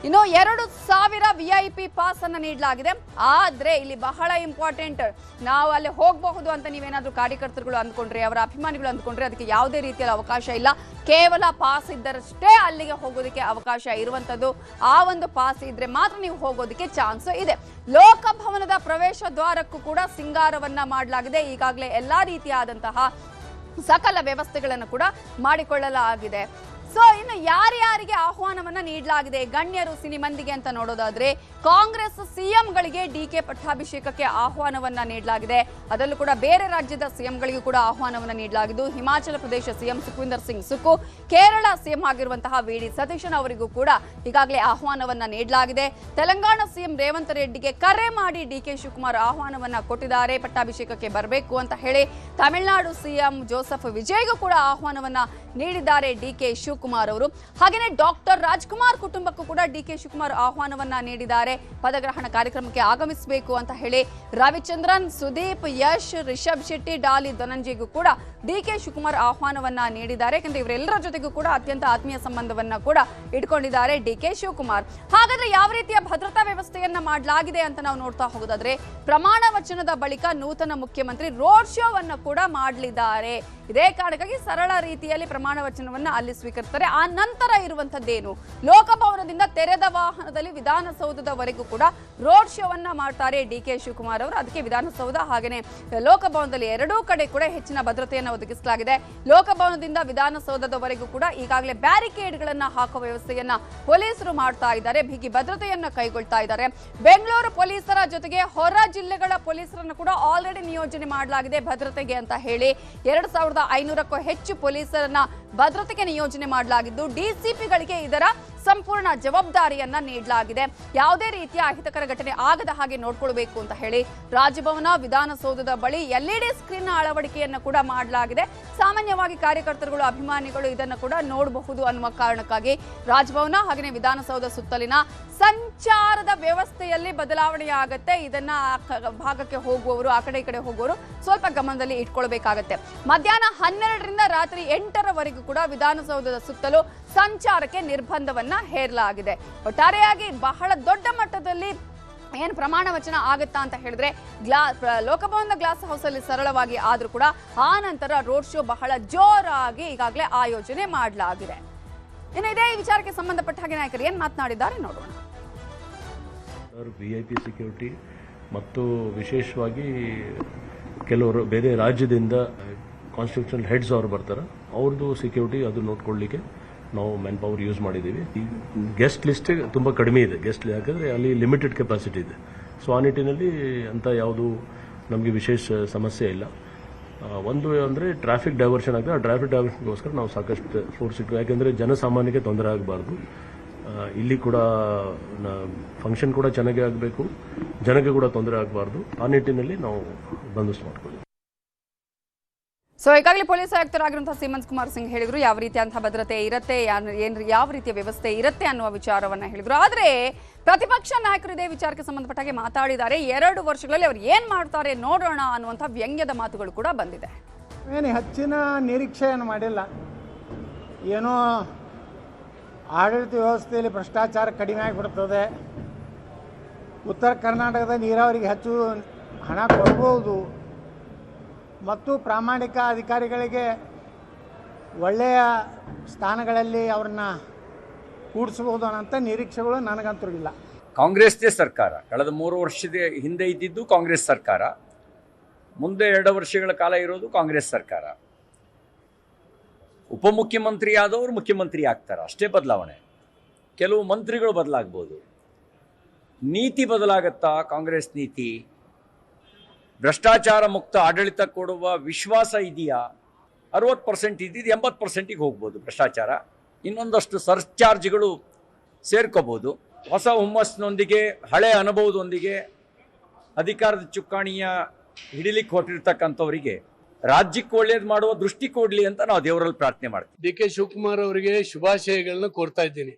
ಇನ್ನು 2000 VIP ಪಾಸ್ ಅನ್ನ ನೀಡಲಾಗಿದೆ. ಆದ್ರೆ ಇಲ್ಲಿ ಬಹಳ ಇಂಪಾರ್ಟೆಂಟ್, ನಾವು ಅಲ್ಲಿ ಹೋಗಬಹುದು ಅಂತ ನೀವೇನಾದ್ರೂ ಕಾರ್ಯಕರ್ತರುಗಳು ಅಂದ್ಕೊಂಡ್ರೆ, ಅವರ ಅಭಿಮಾನಿಗಳು ಅಂದ್ಕೊಂಡ್ರೆ ಅದಕ್ಕೆ ಯಾವುದೇ ರೀತಿಯ ಅವಕಾಶ ಇಲ್ಲ. ಕೇವಲ ಪಾಸ್ ಇದ್ದರಷ್ಟೇ ಅಲ್ಲಿಗೆ ಹೋಗೋದಕ್ಕೆ ಅವಕಾಶ ಇರುವಂತದ್ದು. ಆ ಒಂದು ಪಾಸ್ ಇದ್ರೆ ಮಾತ್ರ ನೀವು ಹೋಗೋದಕ್ಕೆ ಚಾನ್ಸ್ ಇದೆ. ಲೋಕಭವನದ ಪ್ರವೇಶ ದ್ವಾರಕ್ಕೂ ಕೂಡ ಸಿಂಗಾರವನ್ನ ಮಾಡಲಾಗಿದೆ. ಈಗಾಗಲೇ ಎಲ್ಲಾ ರೀತಿಯಾದಂತಹ ಸಕಲ ವ್ಯವಸ್ಥೆಗಳನ್ನು ಕೂಡ ಮಾಡಿಕೊಳ್ಳಲಾಗಿದೆ. ಸೊ ಇನ್ನು ಯಾರ್ಯಾರಿಗೆ ಆಹ್ವಾನವನ್ನ ನೀಡಲಾಗಿದೆ, ಗಣ್ಯರು ಸಿನಿಮಂದಿಗೆ ಅಂತ ನೋಡೋದಾದ್ರೆ ಕಾಂಗ್ರೆಸ್ ಸಿಎಂಗಳಿಗೆ ಡಿಕೆ ಪಟ್ಟಾಭಿಷೇಕಕ್ಕೆ ಆಹ್ವಾನವನ್ನ ನೀಡಲಾಗಿದೆ. ಅದರಲ್ಲೂ ಕೂಡ ಬೇರೆ ರಾಜ್ಯದ ಸಿಎಂಗಳಿಗೂ ಕೂಡ ಆಹ್ವಾನವನ್ನ ನೀಡಲಾಗಿದ್ದು, ಹಿಮಾಚಲ ಪ್ರದೇಶ ಸಿಎಂ ಸುಖವಿಂದರ್ ಸಿಂಗ್ ಸುಕ್ಕು, ಕೇರಳ ಸಿಎಂ ಆಗಿರುವಂತಹ ವಿ.ಡಿ. ಸತೀಶನ್ ಅವರಿಗೂ ಕೂಡ ಈಗಾಗಲೇ ಆಹ್ವಾನವನ್ನ ನೀಡಲಾಗಿದೆ. ತೆಲಂಗಾಣ ಸಿಎಂ ರೇವಂತ್ ರೆಡ್ಡಿಗೆ ಕರೆ ಮಾಡಿ ಡಿಕೆ ಶಿವಕುಮಾರ್ ಆಹ್ವಾನವನ್ನ ಕೊಟ್ಟಿದ್ದಾರೆ, ಪಟ್ಟಾಭಿಷೇಕಕ್ಕೆ ಬರಬೇಕು ಅಂತ ಹೇಳಿ. ತಮಿಳುನಾಡು ಸಿಎಂ ಜೋಸೆಫ್ ವಿಜಯ್ಗೂ ಕೂಡ ಆಹ್ವಾನವನ್ನ ನೀಡಿದ್ದಾರೆ ಡಿಕೆ ಶಿವಕುಮಾರ್ ಅವರು. ಹಾಗೆಯೇ ಡಾಕ್ಟರ್ ರಾಜ್ಕುಮಾರ್ ಕುಟುಂಬಕ್ಕೂ ಕೂಡ ಡಿಕೆ ಶಿವಕುಮಾರ್ ಆಹ್ವಾನವನ್ನ ನೀಡಿದ್ದಾರೆ. ಪದಗ್ರಹಣ ಕಾರ್ಯಕ್ರಮಕ್ಕೆ ಆಗಮಿಸಬೇಕು ಅಂತ ಹೇಳಿ ರವಿಚಂದ್ರನ್, ಸುದೀಪ್, ಯಶ್, ರಿಷಬ್ ಶೆಟ್ಟಿ, ಡಾಲಿ ಧನಂಜಯ್ಗೂ ಕೂಡ ಡಿಕೆ ಶಿವಕುಮಾರ್ ಆಹ್ವಾನವನ್ನ ನೀಡಿದ್ದಾರೆ. ಯಾಕಂದ್ರೆ ಇವರೆಲ್ಲರ ಜೊತೆಗೂ ಕೂಡ ಅತ್ಯಂತ ಆತ್ಮೀಯ ಸಂಬಂಧವನ್ನ ಕೂಡ ಇಟ್ಕೊಂಡಿದ್ದಾರೆ ಡಿಕೆ ಶಿವಕುಮಾರ್. ಹಾಗಾದ್ರೆ ಯಾವ ರೀತಿಯ ಭದ್ರತಾ ವ್ಯವಸ್ಥೆಯನ್ನ ಮಾಡಲಾಗಿದೆ ಅಂತ ನಾವು ನೋಡ್ತಾ ಹೋಗೋದಾದ್ರೆ, ಪ್ರಮಾಣ ವಚನದ ಬಳಿಕ ನೂತನ ಮುಖ್ಯಮಂತ್ರಿ ರೋಡ್ ಶೋ ಅನ್ನು ಕೂಡ ಮಾಡಲಿದ್ದಾರೆ. ಇದೇ ಕಾರಣಕ್ಕಾಗಿ ಸರಳ ರೀತಿಯಲ್ಲಿ ಪ್ರಮಾಣ ಪ್ರಮಾಣ ವಚನವನ್ನ ಅಲ್ಲಿ ಸ್ವೀಕರಿಸ್ತಾರೆ. ಆ ನಂತರ ಇರುವಂತದ್ದೇನು, ಲೋಕಭವನದಿಂದ ತೆರೆದ ವಾಹನದಲ್ಲಿ ವಿಧಾನಸೌಧದವರೆಗೂ ಕೂಡ ರೋಡ್ ಶೋವನ್ನ ಮಾಡ್ತಾರೆ ಡಿ.ಕೆ. ಶಿವಕುಮಾರ್ ಅವರು. ಅದಕ್ಕೆ ವಿಧಾನಸೌಧ ಹಾಗೇನೆ ಲೋಕಭವನದಲ್ಲಿ ಎರಡೂ ಕಡೆ ಕೂಡ ಹೆಚ್ಚಿನ ಭದ್ರತೆಯನ್ನು ಒದಗಿಸಲಾಗಿದೆ. ಲೋಕಭವನದಿಂದ ವಿಧಾನಸೌಧದವರೆಗೂ ಕೂಡ ಈಗಾಗಲೇ ಬ್ಯಾರಿಕೇಡ್ಗಳನ್ನ ಹಾಕುವ ವ್ಯವಸ್ಥೆಯನ್ನ ಪೊಲೀಸರು ಮಾಡ್ತಾ ಇದ್ದಾರೆ, ಬಿಗಿ ಭದ್ರತೆಯನ್ನ ಕೈಗೊಳ್ತಾ ಇದ್ದಾರೆ. ಬೆಂಗಳೂರು ಪೊಲೀಸರ ಜೊತೆಗೆ ಹೊರ ಜಿಲ್ಲೆಗಳ ಪೊಲೀಸರನ್ನು ಕೂಡ ಆಲ್ರೆಡಿ ನಿಯೋಜನೆ ಮಾಡಲಾಗಿದೆ ಭದ್ರತೆಗೆ ಅಂತ ಹೇಳಿ. 2500ಕ್ಕೂ ಹೆಚ್ಚು ಪೊಲೀಸರನ್ನ ಭದ್ರತೆಗೆ ನಿಯೋಜನೆ ಮಾಡಲಾಗಿದ್ದು ಡಿಸಿಪಿಗಳಿಗೆ ಇದರ ಸಂಪೂರ್ಣ ಜವಾಬ್ದಾರಿಯನ್ನ ನೀಡಲಾಗಿದೆ. ಯಾವುದೇ ರೀತಿಯ ಅಹಿತಕರ ಘಟನೆ ಆಗದ ಹಾಗೆ ನೋಡ್ಕೊಳ್ಬೇಕು ಅಂತ ಹೇಳಿ ರಾಜಭವನ ವಿಧಾನಸೌಧದ ಬಳಿ LED ಸ್ಕ್ರೀನ್ ಅಳವಡಿಕೆಯನ್ನು ಕೂಡ ಮಾಡಲಾಗಿದೆ. ಸಾಮಾನ್ಯವಾಗಿ ಕಾರ್ಯಕರ್ತರುಗಳು ಅಭಿಮಾನಿಗಳು ಇದನ್ನು ಕೂಡ ನೋಡಬಹುದು ಅನ್ನುವ ಕಾರಣಕ್ಕಾಗಿ ರಾಜಭವನ ಹಾಗೆಯೇ ವಿಧಾನಸೌಧ ಸುತ್ತಲಿನ ಸಂಚಾರದ ವ್ಯವಸ್ಥೆಯಲ್ಲಿ ಬದಲಾವಣೆ ಆಗುತ್ತೆ. ಇದನ್ನ ಭಾಗಕ್ಕೆ ಹೋಗುವವರು, ಆ ಕಡೆ ಈ ಕಡೆ ಹೋಗುವವರು ಸ್ವಲ್ಪ ಗಮನದಲ್ಲಿ ಇಟ್ಕೊಳ್ಬೇಕಾಗತ್ತೆ. ಮಧ್ಯಾಹ್ನ 12ರಿಂದ ರಾತ್ರಿ 8ರವರೆಗೂ ಕೂಡ ವಿಧಾನಸೌಧದ ಸುತ್ತಲೂ ಸಂಚಾರಕ್ಕೆ ನಿರ್ಬಂಧವನ್ನ ಹೇರಲಾಗಿದೆ. ಒಟ್ಟಾರೆಯಾಗಿ ಬಹಳ ದೊಡ್ಡ ಮಟ್ಟದಲ್ಲಿ ಏನು ಪ್ರಮಾಣ ವಚನ ಆಗುತ್ತಾ ಅಂತ ಹೇಳಿದ್ರೆ ಲೋಕಭವನದ ಗ್ಲಾಸ್ ಹೌಸ್ ಅಲ್ಲಿ ಸರಳವಾಗಿ ಆದ್ರೂ ಕೂಡ ಆ ನಂತರ ರೋಡ್ ಶೋ ಬಹಳ ಜೋರಾಗಿ ಈಗಾಗಲೇ ಆಯೋಜನೆ ಮಾಡಲಾಗಿದೆ. ಇನ್ನು ಇದೇ ವಿಚಾರಕ್ಕೆ ಸಂಬಂಧಪಟ್ಟ ಹಾಗೆ ನಾಯಕರು ಏನ್ ಮಾತನಾಡಿದ್ದಾರೆ ನೋಡೋಣ. VIP ಸೆಕ್ಯೂರಿಟಿ ಮತ್ತು ವಿಶೇಷವಾಗಿ ಕೆಲವರು ಬೇರೆ ರಾಜ್ಯದಿಂದ ಕಾನ್ಸ್ಟಿಟ್ಯೂಷನಲ್ ಹೆಡ್ಸ್ ಅವರು ಬರ್ತಾರೆ, ಅವ್ರದ್ದು ಸೆಕ್ಯೂರಿಟಿ ಅದು ನೋಡ್ಕೊಳ್ಳಿಕ್ಕೆ ನಾವು ಮ್ಯಾನ್ ಪವರ್ ಯೂಸ್ ಮಾಡಿದ್ದೀವಿ. ಈ ಗೆಸ್ಟ್ ಲಿಸ್ಟ್ ತುಂಬ ಕಡಿಮೆ ಇದೆ, ಯಾಕಂದರೆ ಅಲ್ಲಿ ಲಿಮಿಟೆಡ್ ಕೆಪಾಸಿಟಿ ಇದೆ. ಸೊ ಆ ನಿಟ್ಟಿನಲ್ಲಿ ಅಂತ ಯಾವುದು ನಮಗೆ ವಿಶೇಷ ಸಮಸ್ಯೆ ಇಲ್ಲ. ಒಂದು ಅಂದರೆ ಟ್ರಾಫಿಕ್ ಡೈವರ್ಷನ್ ಆಗಿದೆ, ಆ ಟ್ರಾಫಿಕ್ ಡೈವರ್ಷನ್ಗೋಸ್ಕರ ನಾವು ಸಾಕಷ್ಟು ಫೋರ್ಸ್ ಇಟ್ಟು, ಯಾಕೆಂದರೆ ಜನಸಾಮಾನ್ಯಕ್ಕೆ ತೊಂದರೆ ಆಗಬಾರ್ದು. ಇಲ್ಲಿ ಕೂಡ ಫಂಕ್ಷನ್ ಕೂಡ ಚೆನ್ನಾಗಿ ಆಗಬೇಕು, ಜನಕ್ಕೆ ಕೂಡ ತೊಂದರೆ ಆಗಬಾರ್ದು. ಆ ನಿಟ್ಟಿನಲ್ಲಿ ನಾವು ಬಂದೋಬಸ್ತ್ ಮಾಡ್ಕೊಳ್ಳಿ. ಸೊ ಈಗಾಗಲೇ ಪೊಲೀಸ್ ಆಯುಕ್ತರಾಗಿರುವಂತಹ ಸೀಮಂತ್ ಕುಮಾರ್ ಸಿಂಗ್ ಹೇಳಿದ್ರು ಯಾವ ರೀತಿಯಂತಹ ಭದ್ರತೆ ಇರುತ್ತೆ, ಯಾವ ರೀತಿಯ ವ್ಯವಸ್ಥೆ ಇರುತ್ತೆ ಅನ್ನುವ ವಿಚಾರವನ್ನ ಹೇಳಿದ್ರು. ಆದ್ರೆ ಪ್ರತಿಪಕ್ಷ ನಾಯಕರು ಇದೇ ವಿಚಾರಕ್ಕೆ ಸಂಬಂಧಪಟ್ಟ ಹಾಗೆ ಮಾತಾಡಿದ್ದಾರೆ. 2 ವರ್ಷಗಳಲ್ಲಿ ಅವರು ಏನ್ ಮಾಡ್ತಾರೆ ನೋಡೋಣ ಅನ್ನುವಂಥ ವ್ಯಂಗ್ಯದ ಮಾತುಗಳು ಕೂಡ ಬಂದಿದೆ. ಏನು ಹೆಚ್ಚಿನ ನಿರೀಕ್ಷೆಯನ್ನು ಮಾಡಿಲ್ಲ. ಏನೋ ಆಡಳಿತ ವ್ಯವಸ್ಥೆಯಲ್ಲಿ ಭ್ರಷ್ಟಾಚಾರ ಕಡಿಮೆ ಆಗಿಬಿಡ್ತದೆ, ಉತ್ತರ ಕರ್ನಾಟಕದ ನೀರಾವರಿಗೆ ಹೆಚ್ಚು ಹಣ ಕೊಡ್ಬೋದು ಮತ್ತು ಪ್ರಾಮಾಣಿಕ ಅಧಿಕಾರಿಗಳಿಗೆ ಒಳ್ಳೆಯ ಸ್ಥಾನಗಳಲ್ಲಿ ಅವ್ರನ್ನ ಕೂಡಿಸ್ಬೋದು ಅನ್ನೋಂಥ ನಿರೀಕ್ಷೆಗಳು ನನಗಂತೂ ಇಲ್ಲ. ಕಾಂಗ್ರೆಸ್ದೇ ಸರ್ಕಾರ ಕಳೆದ 3 ವರ್ಷದ ಹಿಂದೆ ಇದ್ದಿದ್ದು ಕಾಂಗ್ರೆಸ್ ಸರ್ಕಾರ, ಮುಂದೆ 2 ವರ್ಷಗಳ ಕಾಲ ಇರೋದು ಕಾಂಗ್ರೆಸ್ ಸರ್ಕಾರ. ಉಪಮುಖ್ಯಮಂತ್ರಿ ಆದವರು ಮುಖ್ಯಮಂತ್ರಿ ಆಗ್ತಾರೆ, ಅಷ್ಟೇ ಬದಲಾವಣೆ. ಕೆಲವು ಮಂತ್ರಿಗಳು ಬದಲಾಗ್ಬೋದು. ನೀತಿ ಬದಲಾಗತ್ತಾ? ಕಾಂಗ್ರೆಸ್ ನೀತಿ ಭ್ರಷ್ಟಾಚಾರ ಮುಕ್ತ ಆಡಳಿತ ಕೊಡುವ ವಿಶ್ವಾಸ ಇದೆಯಾ? 60% ಇದ್ದಿದ್ದು 80%ಗೆ ಹೋಗ್ಬೋದು ಭ್ರಷ್ಟಾಚಾರ. ಇನ್ನೊಂದಷ್ಟು ಸರ್ಚಾರ್ಜ್ಗಳು ಸೇರ್ಕೋಬೋದು. ಹೊಸ ಹುಮ್ಮಸ್ಸಿನೊಂದಿಗೆ, ಹಳೆ ಅನುಭವದೊಂದಿಗೆ ಅಧಿಕಾರದ ಚುಕ್ಕಾಣಿಯ ಹಿಡಿಲಿಕ್ಕೆ ಹೊರಟಿರ್ತಕ್ಕಂಥವರಿಗೆ ರಾಜ್ಯಕ್ಕೆ ಒಳ್ಳೇದು ಮಾಡುವ ದೃಷ್ಟಿ ಕೊಡಲಿ ಅಂತ ನಾವು ದೇವರಲ್ಲಿ ಪ್ರಾರ್ಥನೆ ಮಾಡ್ತೀವಿ. ಡಿ.ಕೆ. ಶಿವಕುಮಾರ್ ಅವರಿಗೆ ಶುಭಾಶಯಗಳನ್ನ ಕೋರ್ತಾ ಇದ್ದೀನಿ.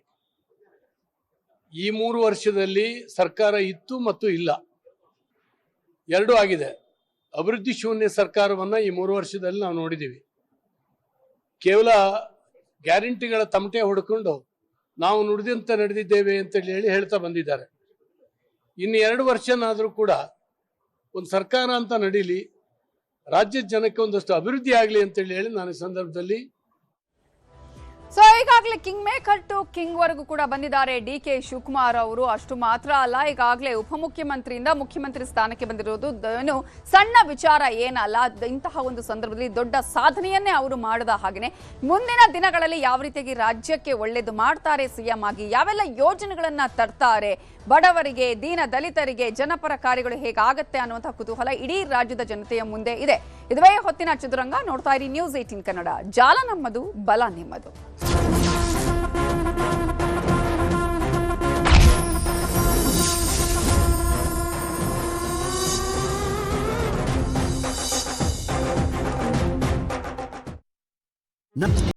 ಈ 3 ವರ್ಷದಲ್ಲಿ ಸರ್ಕಾರ ಇತ್ತು ಮತ್ತು ಇಲ್ಲ, ಎರಡೂ ಆಗಿದೆ. ಅಭಿವೃದ್ಧಿ ಶೂನ್ಯ ಸರ್ಕಾರವನ್ನ ಈ 3 ವರ್ಷದಲ್ಲಿ ನಾವು ನೋಡಿದ್ದೀವಿ. ಕೇವಲ ಗ್ಯಾರಂಟಿಗಳ ತಮಟೆ ಹೊಡ್ಕೊಂಡು ನಾವು ನುಡಿದಂತೆ ನಡೆದಿದ್ದೇವೆ ಅಂತೇಳಿ ಹೇಳ್ತಾ ಬಂದಿದ್ದಾರೆ. ಇನ್ನು 2 ವರ್ಷನಾದರೂ ಕೂಡ ಒಂದು ಸರ್ಕಾರ ಅಂತ ನಡೀಲಿ, ರಾಜ್ಯದ ಜನಕ್ಕೆ ಒಂದಷ್ಟು ಅಭಿವೃದ್ಧಿ ಆಗಲಿ ಅಂತೇಳಿ ನಾನು ಈ ಸಂದರ್ಭದಲ್ಲಿ. ಸೊ ಈಗಾಗಲೇ ಕಿಂಗ್ ಮೇಕರ್ ಟು ಕಿಂಗ್ ವರೆಗೂ ಕೂಡ ಬಂದಿದ್ದಾರೆ ಡಿ.ಕೆ. ಶಿವಕುಮಾರ್ ಅವರು. ಅಷ್ಟು ಮಾತ್ರ ಅಲ್ಲ, ಈಗಾಗಲೇ ಉಪಮುಖ್ಯಮಂತ್ರಿಯಿಂದ ಮುಖ್ಯಮಂತ್ರಿ ಸ್ಥಾನಕ್ಕೆ ಬಂದಿರೋದು ಏನು ಸಣ್ಣ ವಿಚಾರ ಏನಲ್ಲ. ಇಂತಹ ಒಂದು ಸಂದರ್ಭದಲ್ಲಿ ದೊಡ್ಡ ಸಾಧನೆಯನ್ನೇ ಅವರು ಮಾಡದ ಹಾಗೆಯೇ ಮುಂದಿನ ದಿನಗಳಲ್ಲಿ ಯಾವ ರೀತಿಯಾಗಿ ರಾಜ್ಯಕ್ಕೆ ಒಳ್ಳೇದು ಮಾಡ್ತಾರೆ, ಸಿಎಂ ಆಗಿ ಯಾವೆಲ್ಲ ಯೋಜನೆಗಳನ್ನ ತರ್ತಾರೆ, ಬಡವರಿಗೆ, ದೀನ ದಲಿತರಿಗೆ, ಜನಪರ ಕಾರ್ಯಗಳು ಹೇಗಾಗತ್ತೆ ಅನ್ನುವಂತಹ ಕುತೂಹಲ ಇಡೀ ರಾಜ್ಯದ ಜನತೆಯ ಮುಂದೆ ಇದೆ. ಇದುವೇ ಹೊತ್ತಿನ ಚದುರಂಗ. ನೋಡ್ತಾ ಇರಿ ನ್ಯೂಸ್ 18 ಕನ್ನಡ. ಜಾಲ ನಮ್ಮದು, ಬಲ ನಿಮ್ಮದು.